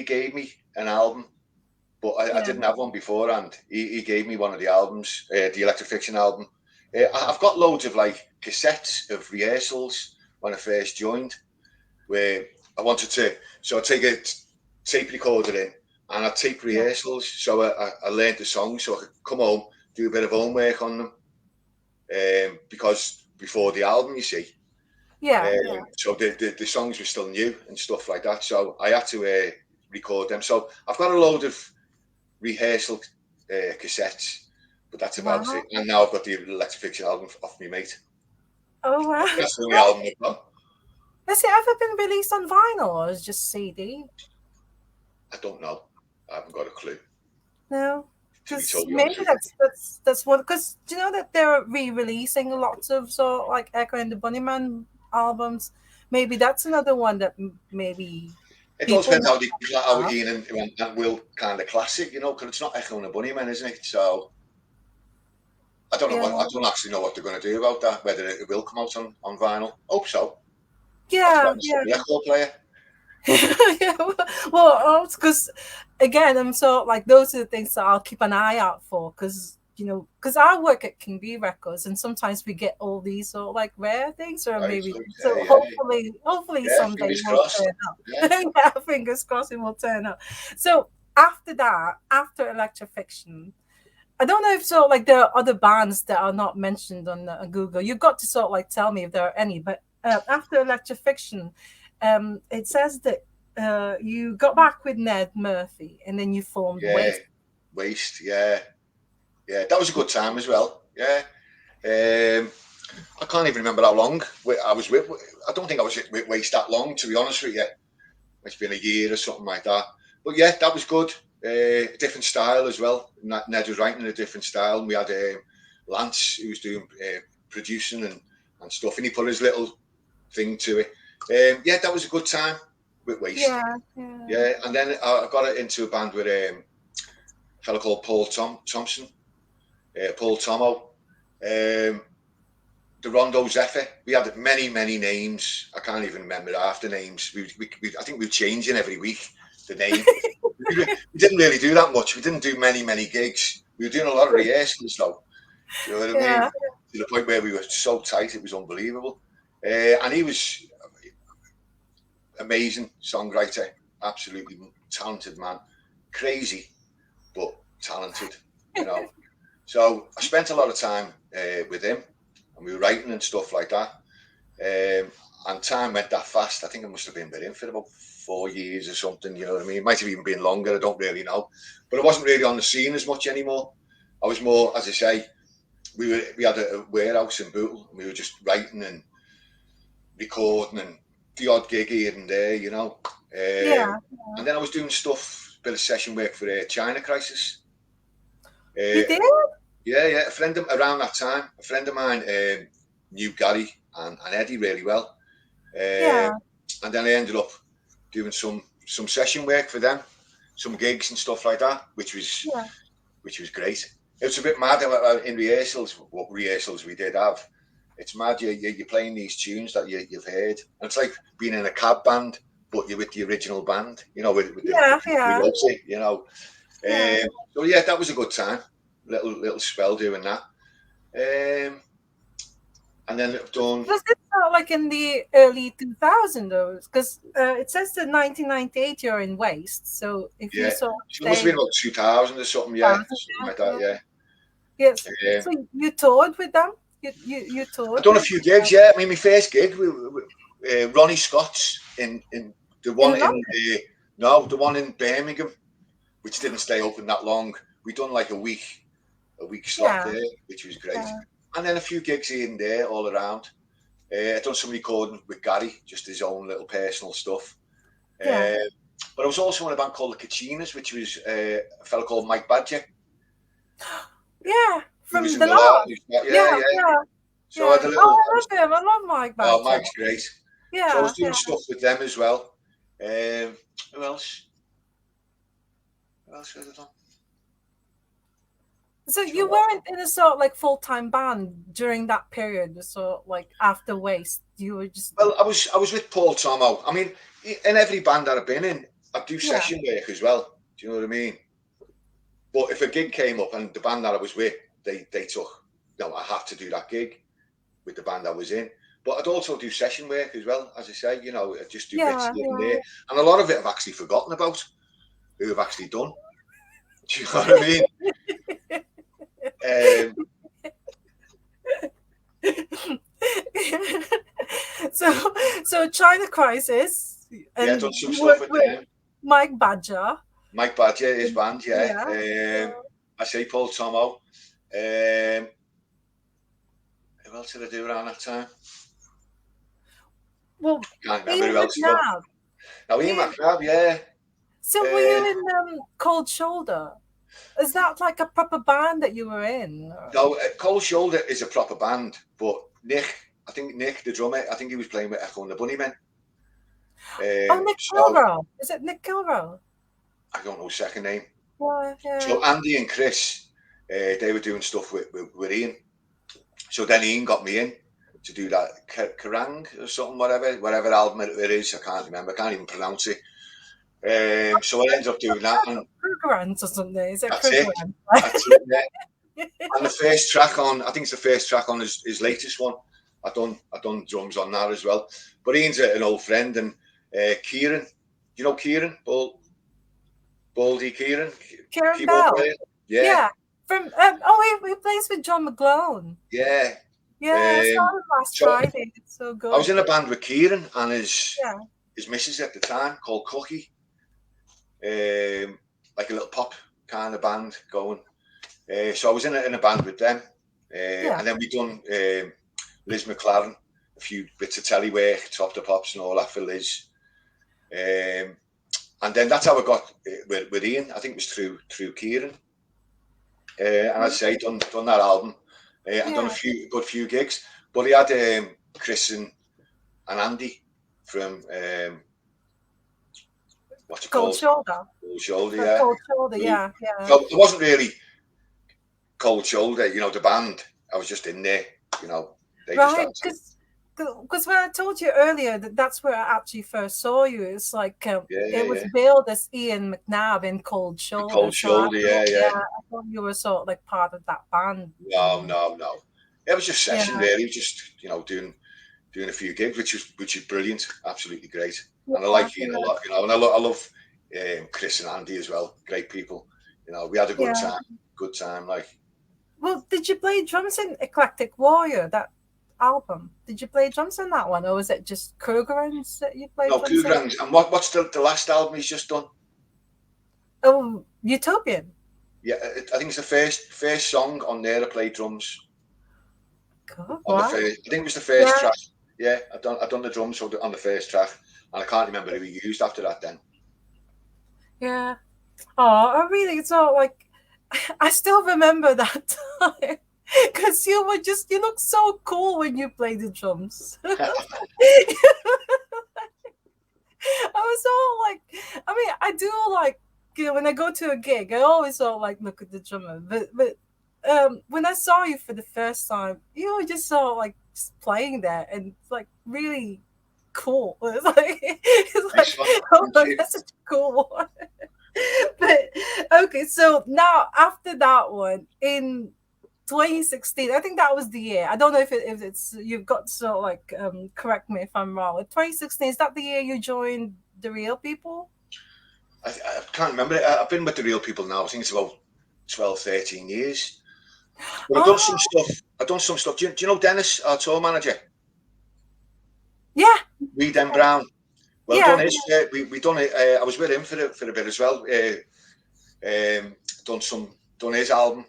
gave me an album, but I Yeah. didn't have one beforehand. He gave me one of the albums, the Electrofixion album. I've got loads of like cassettes of rehearsals when I first joined, where I wanted to. So I take a tape recorder in, and I tape Yeah. rehearsals. So I learned the songs, so I could come home, do a bit of homework on them, because before the album, you see. Yeah. Yeah. So the songs were still new and stuff like that. So I had to record them. So I've got a load of rehearsal cassettes, but that's about it. Wow. And now I've got the Electrafixion album off me mate. Oh wow. That's the only Well, album I've got. has it ever been released on vinyl or is it just CD? I don't know. I haven't got a clue, No. to be Because totally maybe honest with you. that's what. Because do you know that they're re-releasing lots of sort of like Echo and the Bunnyman albums? Maybe that's another one that maybe It all people depends might how have. Ian and Will kind of classic, because it's not Echo and the Bunnymen, isn't it? So I don't know Yeah. I don't actually know what they're going to do about that. Whether it will come out on vinyl. Hope so. That's why Yeah. I'm still Yeah. a record player. Yeah, well, because again, I'm so like those are the things that I'll keep an eye out for because because I work at King B Records and sometimes we get all these sort of like rare things or Right, maybe so, so yeah, hopefully yeah. someday it Fingers will crossed. turn Yeah. up. Yeah, fingers crossed it will turn up. So after that, after Electrofiction, I don't know if so like there are other bands that are not mentioned on Google. You've got to sort of like tell me if there are any. But after Electrofiction, it says that you got back with Ned Murphy and then you formed Yeah, Waste. waste. Yeah, yeah. That was a good time as well. Yeah. I can't even remember how long I was with. I don't think I was with Waste that long, to be honest with you. It's been a year or something like that. But yeah, that was good. Different style as well. Ned was writing in a different style. And we had Lance who was doing producing and stuff, and he put his little thing to it. Yeah, that was a good time with Waste. Yeah, yeah, Yeah, and then I got into a band with a fellow called Thompson, Paul Tomo, the Rondo Zephyr. We had many names. I can't even remember half the names. I think we were changing every week the name. We didn't really do that much. We didn't do many gigs. We were doing a lot of rehearsals though. Do you know what I mean? yeah, To the point where we were so tight, it was unbelievable. And he was amazing songwriter, absolutely talented man, crazy but talented, you know. So I spent a lot of time with him, and we were writing and stuff like that. And time went that fast. I think I must have been with him for about 4 years or something. You know what I mean? It might have even been longer. I don't really know. But I wasn't really on the scene as much anymore. I was more, as I say, we had a warehouse in Bootle, and we were just writing and recording and the odd gig here and there, yeah. And then I was doing stuff, bit of session work for China Crisis. You did? Yeah. Around that time, a friend of mine knew Gary and Eddie really well, Yeah, and then I ended up doing some session work for them, some gigs and stuff like that, which yeah, was great. It was a bit mad in rehearsals. What rehearsals we did have. It's mad. You're playing these tunes that you've heard. And it's like being in a cab band, but you're with the original band, with Yeah, the yeah, Rosie. yeah. So yeah, that was a good time. Little spell doing that. Um, and then I've done. Was it like in the early 2000s? Because it says that 1998 you're in Waste. So if you Yeah, sort of so it must have stayed been about 2000 or something. Yeah, 2000, something like yeah, that. Yeah. yes. Um, So you toured with them? You I've toured done a with few gigs. Yeah, I mean, my first gig, Ronnie Scott's in the in one in London? no, the one in Birmingham, which didn't stay open that long. We done like a week slot Yeah, there, which was great, yeah, and then a few gigs here and there all around. I done some recording with Gary, just his own little personal stuff. yeah, But I was also in a band called the Kachinas, which was a fellow called Mike Badger, yeah. who was From in the the lot. last. Yeah, Yeah, yeah. yeah, So I yeah. had a Oh, little. I love him. I love Mike Oh, Badger. Mike's great. So I Yeah, was doing yeah. stuff with them as well. Who else? Who else was I done? So Sure. you weren't in a sort of like full-time band during that period, so like after Waste, you were just Well, I was with Paul Tomo. I mean, in every band that I've been in, I do yeah, session work as well. Do you know what I mean? But if a gig came up and the band that I was with, they took, I had to do that gig with the band I was in. But I'd also do session work as well, as I say. I'd just do bits yeah, here and yeah. there, and a lot of it I've actually forgotten about. Who I've actually done. Do you know what I mean? Um, so so China Crisis, yeah, and done some you stuff worked with with them. Mike Badger. Mike Badger, his band, yeah. Yeah. I say Paul Tomo. Who else did I do around that time? Well, Can't remember Ian who else I done. McNabb. Now, Ian Ian, McNabb, yeah. so were Uh, you in Cold Shoulder? Is that like a proper band that you were in? no, Cold Shoulder is a proper band, but I think Nick, the drummer, I think he was playing with Echo and the Bunnymen. Oh, Nick So, Kilrow. Is it Nick Kilrow? I don't know his second name. Yeah, yeah. So, Andy and Chris, they were doing stuff with Ian. So then Ian got me in to do that Kerrang or something, whatever album it is. I can't remember. I can't even pronounce it. So I ended up doing that, and Krugerrand or something. Is it that's it. Krugerrand? That's it. Yeah. And the first track on, I think it's the first track on his latest one. I done drums on that as well. But Ian's an old friend, and Kieran, you know Kieran, Baldy Kieran, Kieran keyboard Bell. player. Yeah, Yeah. From he plays with John McGlone. yeah. Yeah, I saw Um, him last so Friday. It's so I was good. in a band with Kieran and Yeah. his missus at the time called Cookie, like a little pop kind of band going. So I was in a band with them, Yeah. and then we done Liz McLaren, a few bits of telly work, Top the Pops and all that for Liz. And then that's how I got with Ian. I think it was through Kieran. And I'd say done that album and done Yeah. a good few gigs. But he had Chris and Andy from what's it Cold called? Shoulder. Cold Shoulder, yeah. Cold Shoulder. Yeah. Yeah. So it wasn't really Cold Shoulder, the band. I was just in there, They just Right. had to. Because when I told you earlier that that's where I actually first saw you, it's like it was Yeah. billed as Ian McNabb in Cold Shoulder. Cold So I Shoulder, thought, yeah. yeah, I thought you were sort of like part of that band. No. It was just Yeah. session really, just doing a few gigs, which is brilliant, absolutely great. And I like Ian a lot, and I love Chris and Andy as well. Great people, We had a Yeah. good time. Like, Well, did you play drums in Eclectic Warrior, that album? Did you play drums in that one, or was it just Krugerrands that you played no, drums in? Cougarans. And what's the last album he's just done? Oh, Utopian. Yeah, I think it's the first song on there. I played drums God, on the wow. first. I think it was the first Yeah. track. Yeah, I done the drums on the first track, and I can't remember who he used after that. Then. Yeah. Oh, I really thought like I still remember that time because you look so cool when you play the drums. I was all like, I mean, I do like, when I go to a gig, I always all like look at the drummer. But when I saw you for the first time, you were just so like just playing there, and it's like really cool. It's like Nice one. oh Thank my you. that's such a cool one. But okay, so now after that one in 2016, I think that was the year. I don't know if it's you've got to like correct me if I'm wrong. 2016, is that the year you joined the Real People? I can't remember it. I've been with the real people now. I think it's about 12, 13 years. But I've done some Oh stuff. I've done some stuff. Do you know Dennis, our tour manager? yeah, We Den Brown. Well, done yeah. his. We done it. I was with him for a bit as well. Done some. Done his album.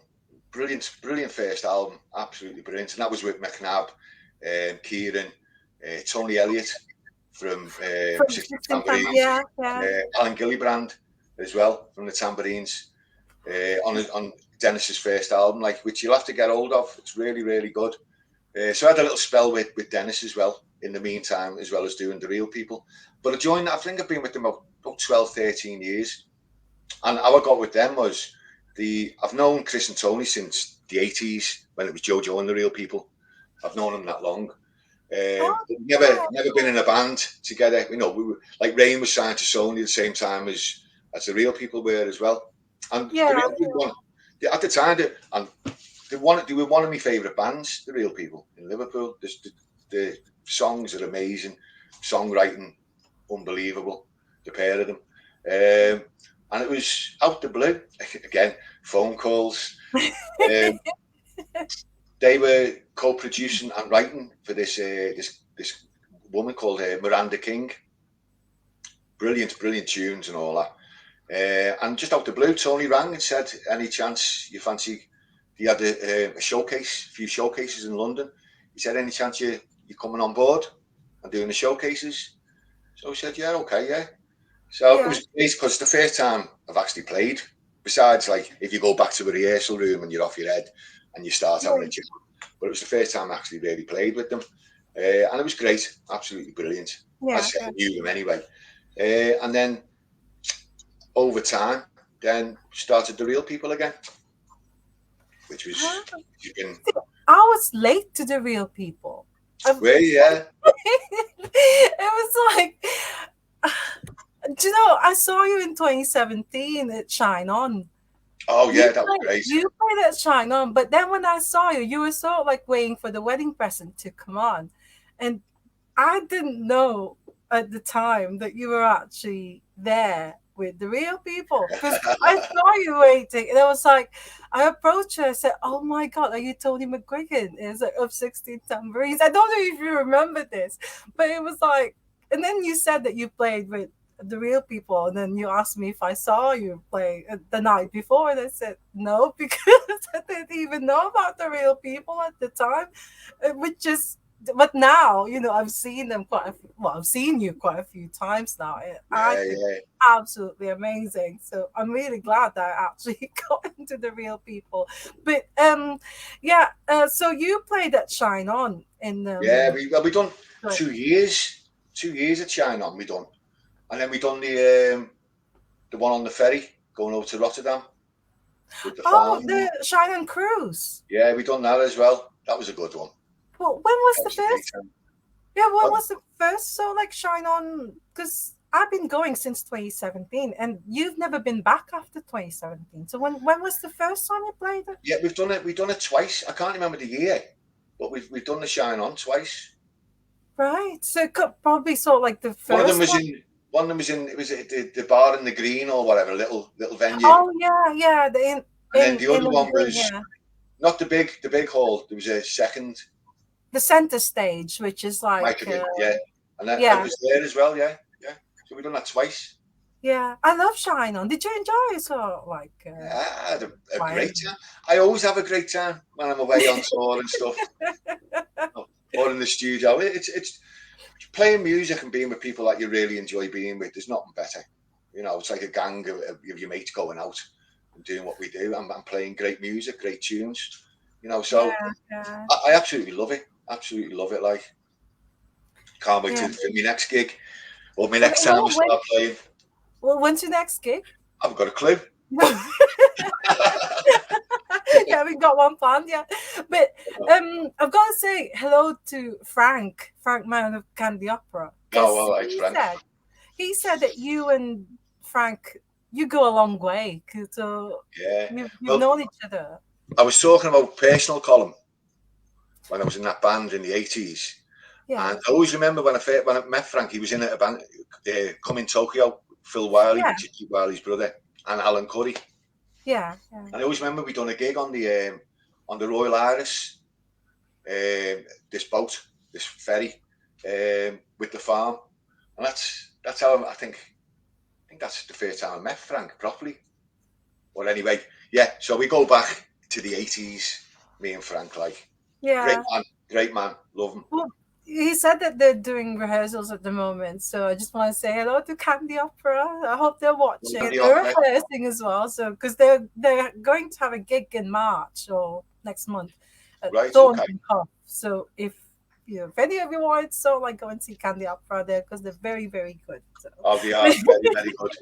Brilliant, brilliant first album. Absolutely brilliant. And that was with McNabb, Kieran, Tony Elliott from From 16 16 time, Tambourines, yeah, yeah. Alan Gillibrand as well from the Tambourines. On Dennis's first album, like which you'll have to get hold of. It's really, really good. So I had a little spell with Dennis as well in the meantime, as well as doing the Real People. But I joined, I think I've been with them about 12, 13 years. And how I got with them was I've known Chris and Tony since the 80s when it was Jojo and the Real People. I've known them that long. Oh, Never been in a band together. You know, we were, like Rain was signed to Sony at the same time as the Real People were as well. And the yeah, Real People one, at the time, and they were one of my favourite bands, the Real People in Liverpool. The songs are amazing, songwriting unbelievable. The pair of them, and it was out the blue again. Phone calls. Um, they were co-producing and writing for this woman called Miranda King. Brilliant tunes and all that. And just out the blue, Tony rang and said, "Any chance you fancy?" He had a showcase, a few showcases in London. He said, "Any chance you coming on board and doing the showcases?" So I said, "Yeah, okay, yeah." So it yeah, was great because it's the first time I've actually played. Besides, like if you go back to a rehearsal room and you're off your head and you start having a yeah, chat, but it was the first time I actually really played with them, and it was great, absolutely brilliant. As I yeah, said, yeah. I knew them anyway, and then over time, then started the Real People again, which was Huh? been I was late to the Real People. where yeah. It was like, do you know, I saw you in 2017 at Shine On. Oh yeah, that was great. You played at Shine On, but then when I saw you, you were sort of like waiting for the wedding present to come on. And I didn't know at the time that you were actually there with the Real People because I saw you waiting, and I was like, I approached her. I said, "Oh my God, are you Tony McGuigan? Is it of 16 Tambourines?" I don't know if you remember this, but it was like, and then you said that you played with the Real People, and then you asked me if I saw you play the night before, and I said no because I didn't even know about the Real People at the time, which is but now I've seen them I've seen you quite a few times now, and I Yeah, think yeah, absolutely amazing. So I'm really glad that I actually got into the Real People. But yeah, so you played at Shine On in yeah. We done like, 2 years, 2 years at Shine On. We done, and then we done the one on the ferry going over to Rotterdam with the oh, farm. the Shine On cruise. Yeah, we done that as well. That was a good one. Well, when was That the was a great first? time. Yeah, when But was the first? So like Shine On, because I've been going since 2017, and you've never been back after 2017. So when was the first time you played it? yeah, we've done it. We've done it twice. I can't remember the year, but we've done the Shine On twice. Right. So it could probably sort of like the One of them first was one. in. One of them was in. It was at the bar in the Green or whatever, little venue. Oh yeah, yeah. The And then the in other the one green, was yeah. not the big hall. There was a second The center stage, which is like Michael, yeah, and it yeah, was there as well, yeah, yeah. So we done that twice. yeah. I love Shine On. Did you enjoy it? So like Yeah, I had a great playing? time. I always have a great time when I'm away on tour and stuff, or in the studio. It's playing music and being with people that you really enjoy being with. There's nothing better. You know, it's like a gang of your mates going out and doing what we do. I'm playing great music, great tunes. You know, Yeah, so yeah, I absolutely love it. Absolutely love it. Like, can't wait yeah. for my next gig or my Okay, next time I start playing. when's your next gig? I haven't got a clue. Yeah, we got one planned. Yeah, but I've got to say hello to Frank Man of Candy Opera, Oh, because well, thanks, Frank. he said that you and Frank, you go a long way. So Yeah. you've Well, known each other. I was talking about personal column when I was in that band in the 80s. Yeah, And I always remember when I met Frank, he was in a band, Come in Tokyo, Phil Wiley, yeah, which is Wiley's brother, and Alan Curry. yeah, yeah, And I always remember we done a gig on the Royal Iris, this boat, this ferry, with the farm, and that's how I think that's the first time I met Frank properly. But anyway, yeah. So we go back to the 80s, me and Frank, like yeah. great man, love him. Well, he said that they're doing rehearsals at the moment, so I just want to say hello to Candy Opera. I hope they're watching and The they're opera, rehearsing as well. So because they're going to have a gig in March or next month at right? Okay. Thornton Cup. So if any of you want, so like go and see Candy Opera there because they're very very good. So. Oh, they are very good.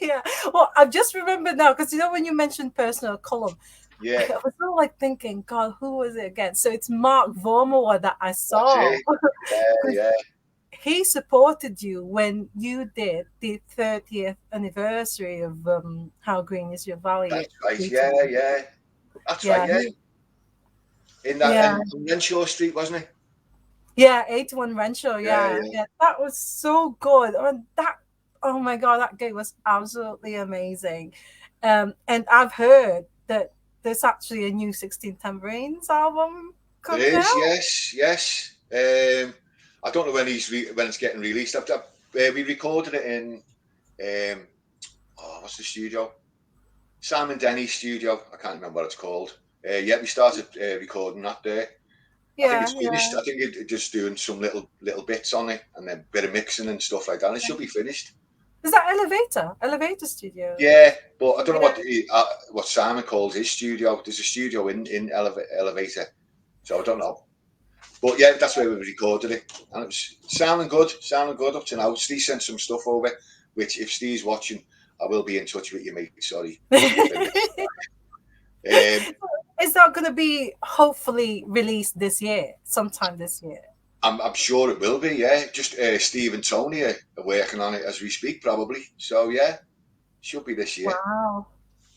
Yeah. Well, I've just remembered now because when you mentioned personal column, I Yeah, was sort of like thinking, God, who was it again? So it's Mark Vormawar that I that's saw. it. Yeah, Because yeah. he supported you when you did the 30th anniversary of How Green Is Your Valley. That's right. Yeah, yeah. That's right. Yeah, Yeah, in that yeah, on Renshaw Street, wasn't it? yeah, 81 Rancho. Yeah, Yeah, yeah. yeah, that was so good. And oh my God, that gig was absolutely amazing. And I've heard that there's actually a new 16 Tambourines album There coming is. out. Yes, yes. I don't know when when it's getting released. We recorded it in what's the studio? Simon Denny's studio. I can't remember what it's called. Yeah, we started recording that there. I think Yeah, it's finished. yeah. I think it just doing some little bits on it and then a bit of mixing and stuff like that. It should be finished. Is that Elevator Studio? Yeah, but I don't know Yeah. what Simon calls his studio. There's a studio in Elevator, so I don't know. But yeah, that's where we recorded it, and it was sounding good up to now. Steve sent some stuff over, which if Steve's watching, I will be in touch with you, mate. Sorry. Is that going to be hopefully released this year, sometime this year? I'm sure it will be. Yeah, just Steve and Tony are working on it as we speak, probably. So yeah, should be this year. Wow.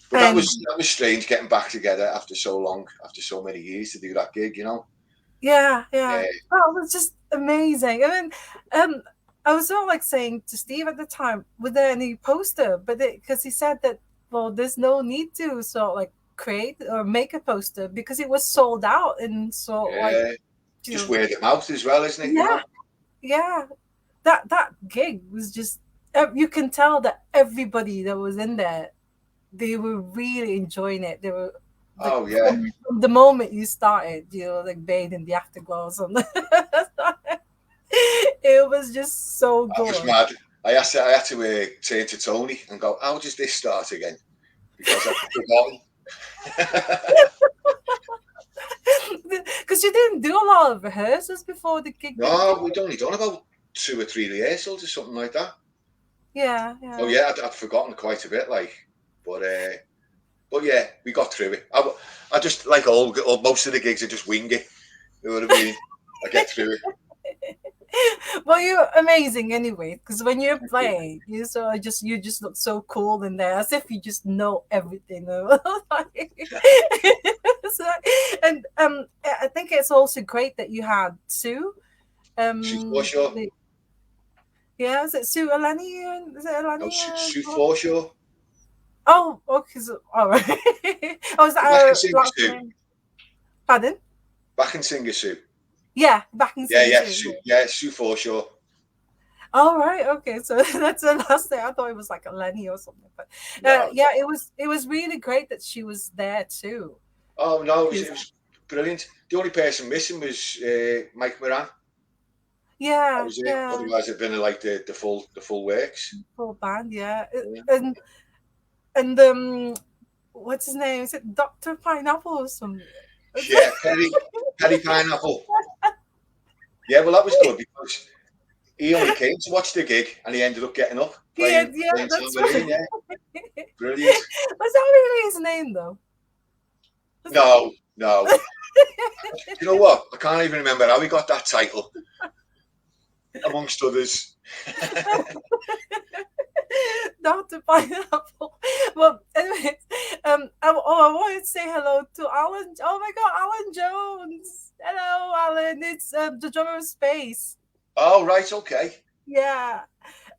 But And that was strange getting back together after so long, after so many years to do that gig. yeah, Yeah, yeah. That was just amazing. I mean, um, I was sort of like saying to Steve at the time, was there any poster? But because he said that, well, there's no need to sort of like create or make a poster because it was sold out and sort of like, yeah. you Just know, word of mouth as well, isn't it? yeah, yeah. That gig was just you can tell that everybody that was in there, they were really enjoying it. They were like Oh yeah, from the moment you started, like bathed in the afterglows on it was just so that was good. mad. I had to turn to Tony and go, "How does this start again?" Because I've forgotten. Because you didn't do a lot of rehearsals before the gig, did you? No, we'd only done about 2 or 3 rehearsals or something like that. Yeah, Oh yeah. yeah, I'd forgotten quite a bit, like, but but yeah, we got through it. I just like most of the gigs, I just wing it. You know what I mean? I get through it. Well, you're amazing anyway. Because when you're Thank you. playing, you just look so cool in there, as if you just know everything. So, and I think it's also great that you had Sue. Sue Forshaw. The, yeah, is it Sue Alani? Is it No, Alani? Sue Forshaw. Oh, okay. So, all right. Oh, is that The backing her singer last Sue. name? Pardon? Backing singer Sue. Yeah, backing Yeah, singer yeah, Sue. Sue Forshaw. All right, okay. So that's the last thing. I thought it was like a Lenny or something, but No. yeah, it was really great that she was there too. Oh no, Because it was brilliant. The only person missing was Mike Moran. That yeah, was it. yeah, Otherwise, it'd been like the full works. full band, yeah, Yeah, and what's his name? Is it Doctor Pineapple or something? yeah, Perry Pineapple. Yeah, well, that was good because he only came to watch the gig, and he ended up getting up Yeah, playing yeah, playing that's right. tambourine. Yeah, brilliant. Was that really his name though? Was it? No, no. You know what? I can't even remember how he got that title, amongst others. Dr. Pineapple. Well, anyways, I wanted to say hello to Alan. Oh my God, Alan Jones. Hello, Alan. It's the drummer of Space. Oh, right, okay. Yeah.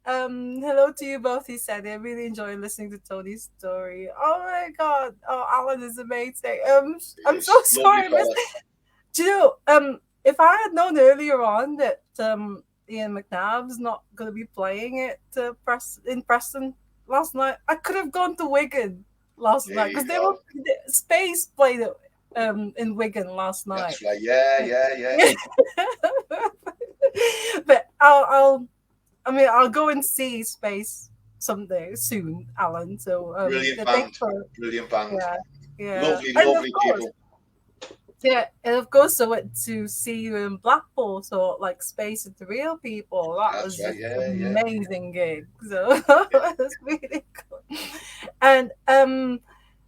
Hello to you both. He said I really enjoy listening to Tony's story. Oh my God. Oh, Alan is amazing. He I'm so is lovely sorry, Miss. fella. Do you know, if I had known earlier on that Ian McNabb's not going to be playing it in Preston last night, I could have gone to Wigan last There night you because go. Space played it in Wigan last night. That's right. Yeah, yeah, yeah. But I'll go and see Space someday soon, Alan. So Brilliant yeah, thanks band. for Brilliant band. yeah, yeah, Lovely, and of lovely course. people. Yeah, and of course I went to see you in Blackpool, so like Space with the Real People. That That's was right. just Yeah, yeah, amazing gig. So yeah. it was really good. And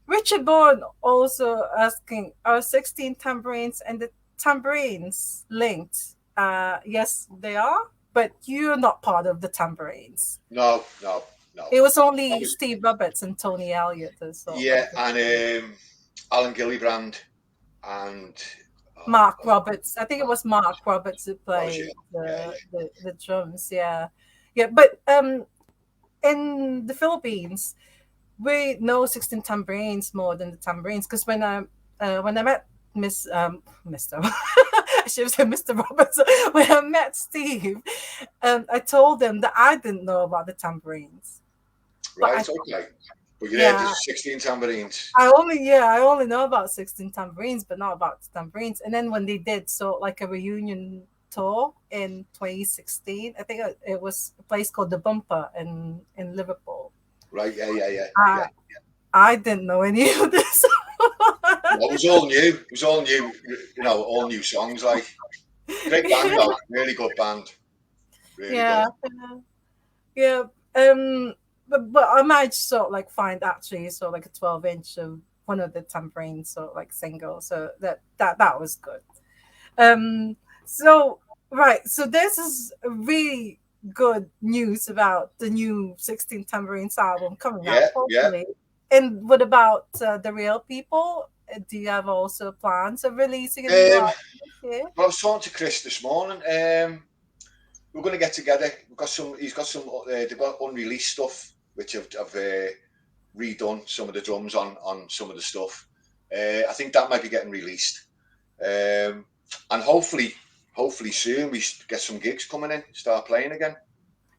Richard Bourne also asking, are 16 tambourines and the tambourines linked? Yes, they are, but you're not part of the tambourines. No, no, no. It was That only was Steve Roberts and Tony Elliott as sort of yeah, like the and Alan Gillibrand and oh Mark God, Roberts. I think it was Mark Roberts who was played it? Yeah, yeah. the drums. Yeah, yeah. But in the Philippines, we know 16 tambourines more than the tambourines because when I met Mr. I should have said Mr. Roberts. When I met Steve, I told him that I didn't know about the tambourines, but Right, okay. But you heard yeah, there's 16 tambourines. I only know about 16 tambourines, but not about the tambourines. And then when they did so like a reunion tour in 2016, I think it was a place called the Bumper in Liverpool. Right, yeah, yeah, yeah, I yeah. I didn't know any of this. No, it was all new. It was all new, all new songs. Like, great band, though. Really good band. Really good. Yeah, yeah. But I might sort of like find actually sort of like a 12-inch of one of the tambourines sort of like single. So that was good. Um, so right, so this is really good news about the new 16 Tambourines album coming Yeah, out, yeah. hopefully. And what about the Real People? Do you have also plans of releasing a new Um, album this year? well, I was talking to Chris this morning. We're going to get together. We've got some. He's got some. They've got unreleased stuff, which I've redone some of the drums on some of the stuff. I think that might be getting released, and hopefully soon we get some gigs coming in, start playing again.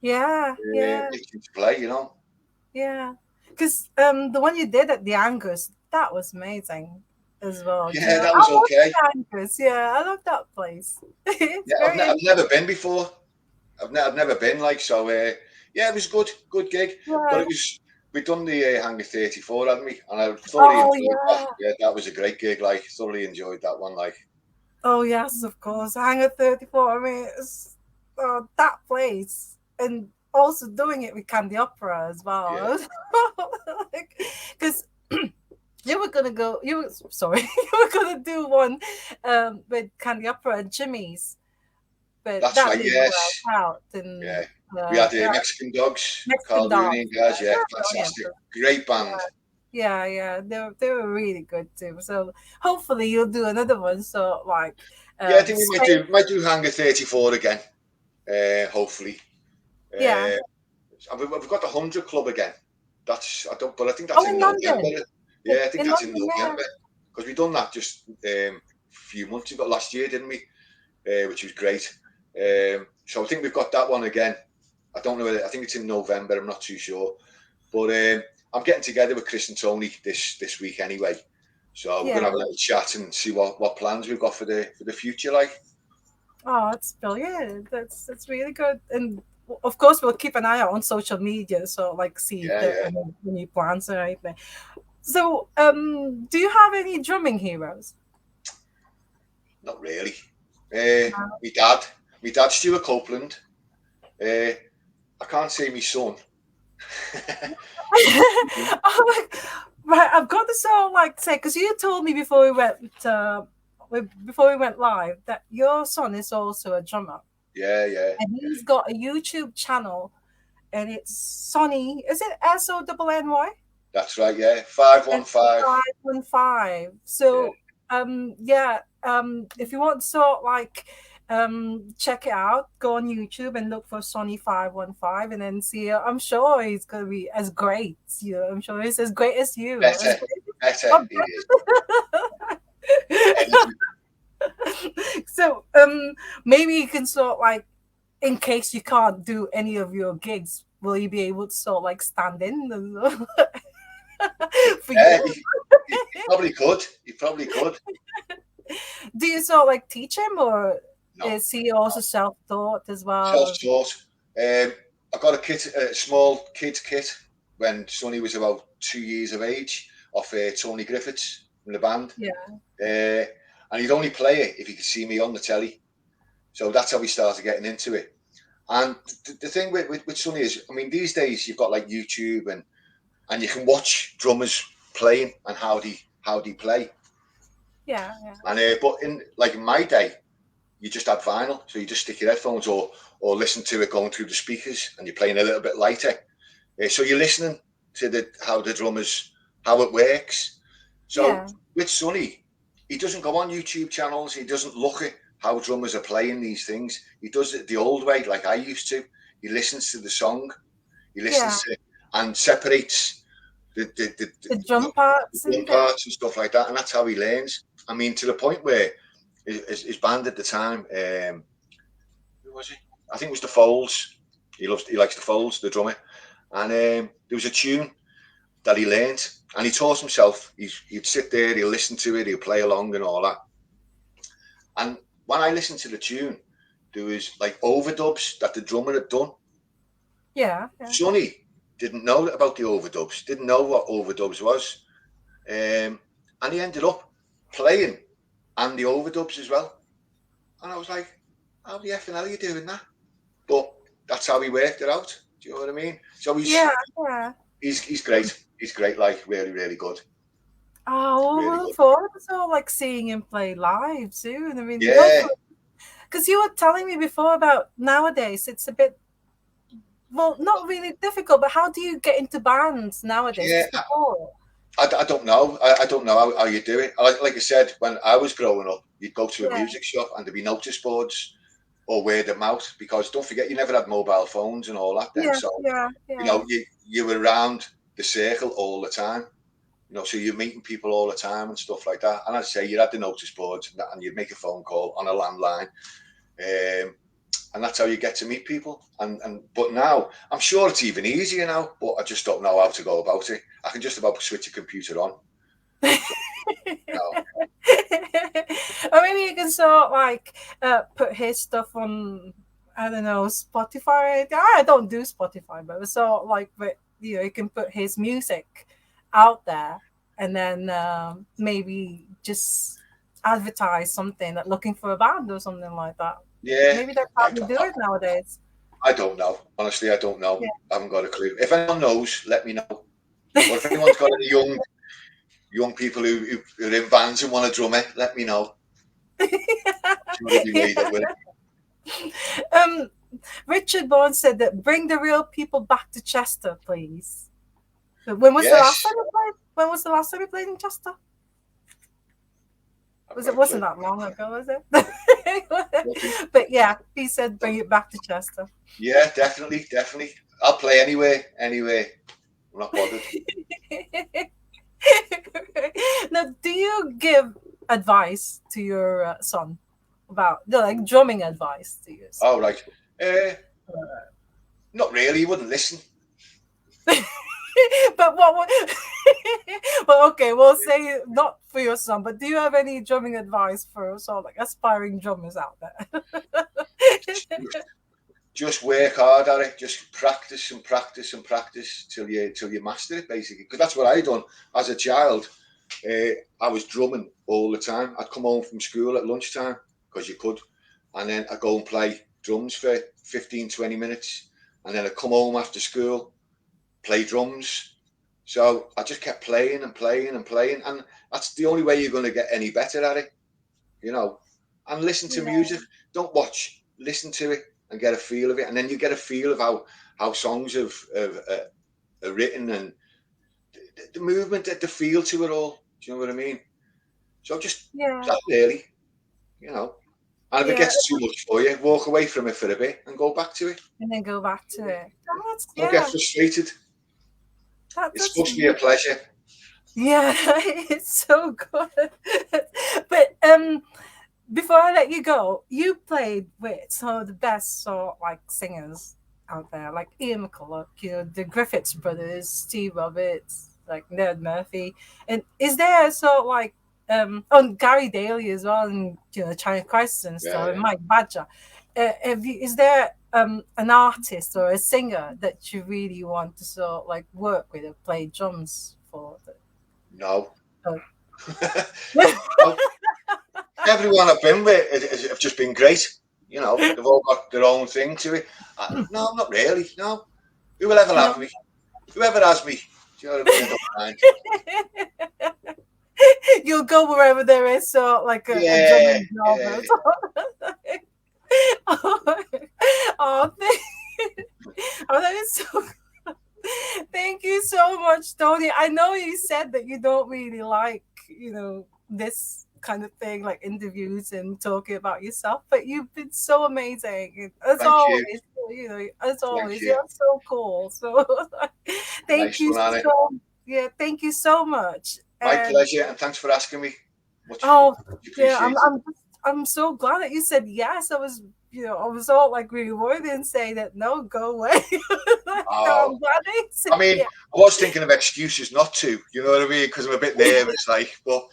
Yeah, yeah, Itching to play, yeah. Because the one you did at the Angus, that was amazing as well. Do you Yeah, know? that I was love okay. the Angus. Yeah, I love that place. It's Yeah, very I've never been before. I've never been like so. Yeah, it was good gig, but interesting. it was we done the Hangar 34, hadn't we? And I thoroughly Oh enjoyed that. yeah. Yeah, that was a great gig. Like thoroughly enjoyed that one. Like Oh yes, of course. Hangar 34. I mean, it's, that place, and also doing it with Candy Opera as yeah, well. Because you were gonna go. You were sorry. You were gonna do one with Candy Opera and Jimmy's, but that's that right. didn't work Yes, out. yeah. And We had yeah, Mexican Dogs, Mexican Carl Rooney dogs. and Yeah, guys. Yeah, they're brilliant. fantastic. Great band. Yeah, yeah, they were really good too. So hopefully you'll do another one. So like, Yeah, I think we Spain. might do Hangar 34 again. Hopefully. Yeah. Uh, we've got the 100 Club again. But I think that's Oh, in in November. London. Yeah, I think In that's in London, yeah. November because we done that just a few months ago, last year, didn't we? Which was great. So I think we've got that one again. I don't know. I think it's in November. I'm not too sure, but I'm getting together with Chris and Tony this week anyway. So we're gonna Yeah. have a little chat and see what plans we've got for the future. Like, Oh, it's brilliant. That's really good. And of course, we'll keep an eye out on social media. So like, see if yeah, there are yeah. any plans or anything. So, do you have any drumming heroes? Not really. My dad, Stuart Copeland. I can't say my son. Oh right, I've got to sort of like say, because you told me before we went live that your son is also a drummer, Yeah, yeah. and he's got a YouTube channel, and it's Sonny. Is it SONNY? That's right, yeah. And 515. 515. Yeah. So yeah, if you want to sort of like check it out, go on YouTube and look for Sonny 515 and then see it. I'm sure he's gonna be as great. You know, I'm sure he's as great as you. As Better. great Better it is. Energy. so maybe you can sort of like, in case you can't do any of your gigs, will you be able to sort of like stand in for Yeah, you? he probably could. He probably could. Do you sort of like teach him, or No. is he also self-taught as well? Self-taught. I got a small kids kit when Sonny was about 2 years of age off Tony Griffiths from the band. Yeah, And he'd only play it if he could see me on the telly. So that's how we started getting into it. And the thing with Sonny is, I mean, these days you've got like YouTube and you can watch drummers playing and how they play. yeah, yeah, And but in my day, you just had vinyl, so you just stick your headphones or listen to it going through the speakers, and you're playing a little bit lighter. So you're listening to how the drummers, how it works. So yeah, with Sonny, he doesn't go on YouTube channels. He doesn't look at how drummers are playing these things. He does it the old way, like I used to. He listens to the song. He yeah. listens to and separates the The drum parts drum and things. parts and stuff like that, and that's how he learns. I mean, to the point where his band at the time, who was he? I think it was the Folds. He likes the Folds, the drummer, and there was a tune that he learned, and he taught himself. He'd sit there, he'll listen to it, he'll play along and all that. And when I listened to the tune, there was like overdubs that the drummer had done. Yeah, yeah, Sonny didn't know about the overdubs, didn't know what overdubs was, and he ended up playing and the overdubs as well. And I was like, how the effing hell are you doing that? But that's how he worked it out. Do you know what I mean? So yeah, yeah. he's great. He's great, like really, really good. Oh, Really we'll good. look forward to sort of like seeing him play live soon. I mean, Yeah, hopefully, because you were telling me before about nowadays, it's a bit, well, not really difficult, but how do you get into bands nowadays? yeah. Because before, I don't know. I don't know how you do it. Like I said, when I was growing up, you'd go to a yeah, music shop and there'd be notice boards or word of mouth, because don't forget, you never had mobile phones and all that then. yeah, So, yeah, yeah, you were around the circle all the time. So you're meeting people all the time and stuff like that. And I'd say you had the notice boards and you'd make a phone call on a landline. And that's how you get to meet people. But now, I'm sure it's even easier now, but I just don't know how to go about it. I can just about switch a computer on. or maybe you can sort of like put his stuff on, I don't know, Spotify. I don't do Spotify, but it's sort of like, but you can put his music out there, and then maybe just advertise something like looking for a band or something like that. Yeah, Maybe that's how you do it nowadays. I don't know. Honestly, I don't know. Yeah. I haven't got a clue. If anyone knows, let me know. Or if anyone's got any young people who are in bands and want a drummer, let me know. Sure, it'll be me that will. um, Richard Bourne said that bring the real people back to Chester, please. When was the last Yes. time you played? When was the last time you played in Chester? I've Was got it a wasn't clue. that long ago, was it? But yeah, he said bring it back to Chester. Yeah, definitely. I'll play anywhere. I'm not bothered. Now, do you give advice to your son about like drumming advice to your son? All right. Not really. He wouldn't listen. But what would well, okay, we'll say not for your son, but do you have any drumming advice for sort of like aspiring drummers out there? Just work hard at it. Just practice and practice and practice till you master it, basically. Because that's what I done as a child. I was drumming all the time. I'd come home from school at lunchtime because you could, and then I'd go and play drums for 15, 20 minutes, and then I'd come home after school, play drums. So I just kept playing and playing and playing, and that's the only way you're going to get any better at it, you know. And listen to Yeah. music. Don't watch. Listen to it and get a feel of it, and then you get a feel of how songs are written, and the movement, the feel to it all. Do you know what I mean? So just Yeah. that really, you know. And if it Yeah. gets too much for you, walk away from it for a bit and go back to it. And then go back to it. That's Don't get yeah. frustrated. It's That's supposed to be a pleasure. yeah. It's so good. But before I let you go, you played with some of the best sort like singers out there, like Ian McCulloch, the Griffiths brothers, Steve Roberts, like Ned Murphy. And is there sort of like and Gary Daly as well, and China Crisis and Yeah, stuff, and yeah. Mike Badger. Is there an artist or a singer that you really want to sort of like work with or play drums for? No. Uh, No. Everyone I've been with have just been great. You know, they've all got their own thing to it. No, not really. No. Who will ever no. have me? Whoever has me. Do you know what I mean? I don't mind. You'll go wherever there is like a Yeah, drumming job. yeah. Oh, oh, oh, that is so good. Thank you so much, Tony. I know you said that you don't really like, this kind of thing, like interviews and talking about yourself, but you've been so amazing. As Thank you. always, as Thank always, you. you're so cool. So thank Nice you one, Annie. so, yeah, thank you so much. My And pleasure, and thanks for asking me. Much oh, yeah, appreciated. I'm so glad that you said yes. I was all like really worried and say that no, go away. No, Oh, I'm glad that you said I mean, yeah. I was thinking of excuses not to, you know what I mean? Because I'm a bit nervous, like, but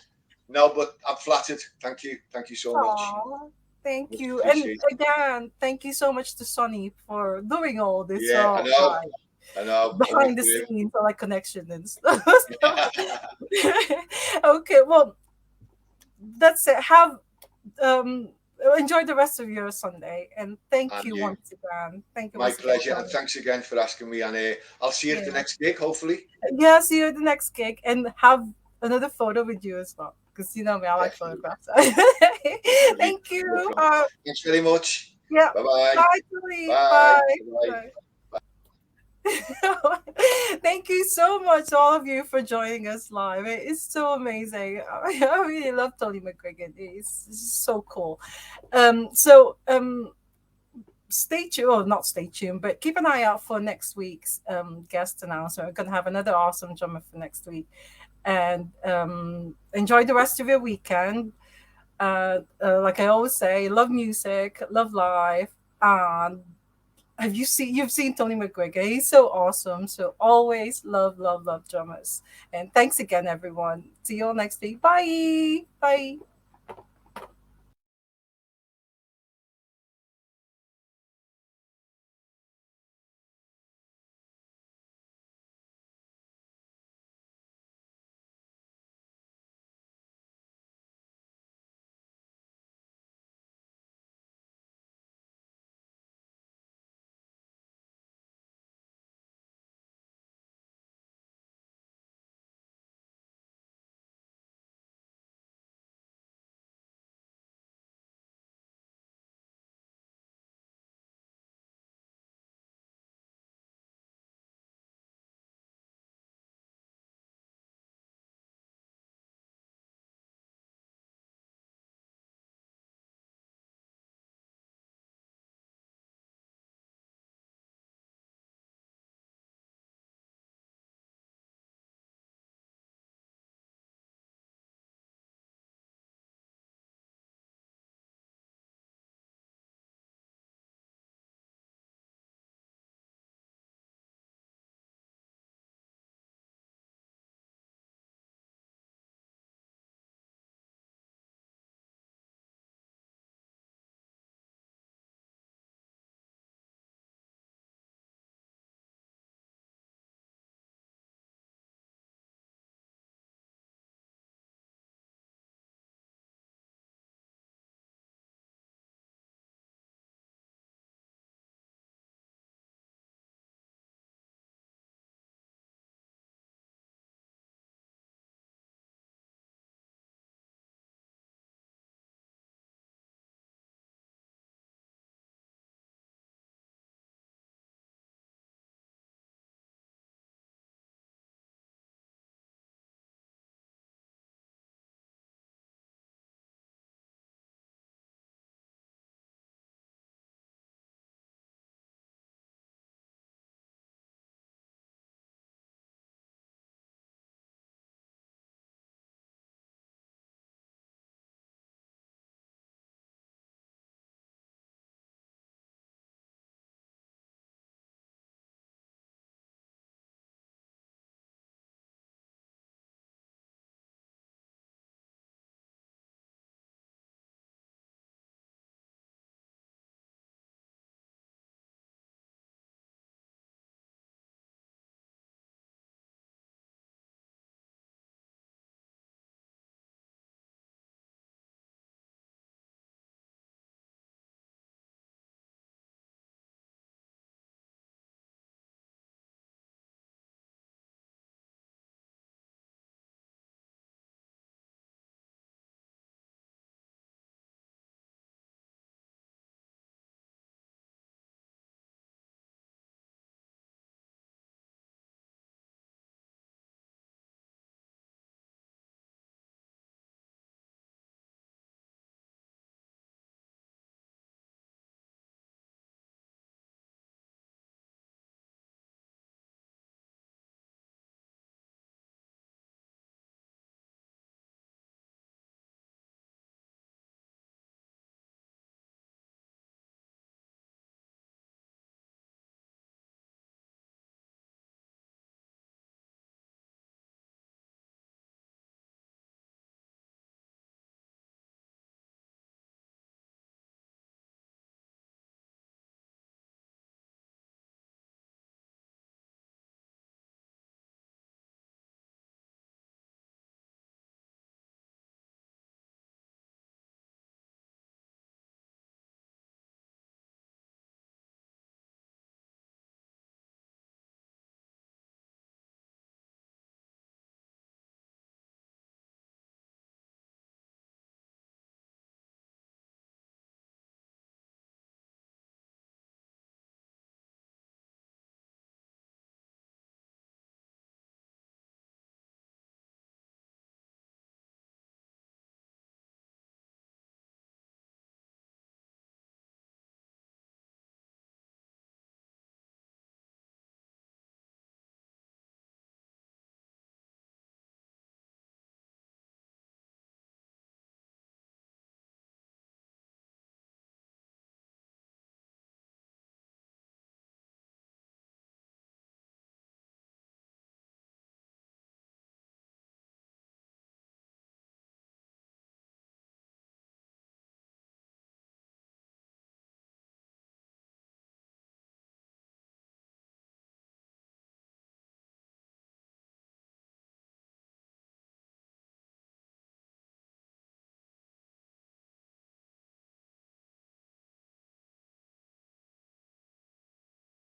no, but I'm flattered. Thank you. Thank you so much. Aw, thank Much you. And appreciated. again, thank you so much to Sonny for doing all this Yeah, I know. like I know. Only behind the for scenes like connection and stuff. him. Okay, well, that's it. Have um enjoy the rest of your Sunday, and thank And you you. once again. Thank you My once again, pleasure. And Tony. thanks again for asking me. And I'll see you at the Yeah. next gig, hopefully. Yeah, see you at the next gig and have another photo with you as well. Because you know me, I like Definitely. photographs. Definitely. Thank No you. problem. Thanks very much. Yeah. Bye-bye. Bye, Julie. Bye. Bye. Bye. Bye. Thank you so much, all of you, for joining us live. It is so amazing. I really love Tony McGuigan. It's so cool. Stay tuned, or not stay tuned, but keep an eye out for next week's guest announcement. We're going to have another awesome drummer for next week. And enjoy the rest of your weekend. Like I always say, love music, love life, and you've seen Tony McGuigan. He's so awesome. So always love drummers. And thanks again, everyone. See you all next week. Bye. Bye.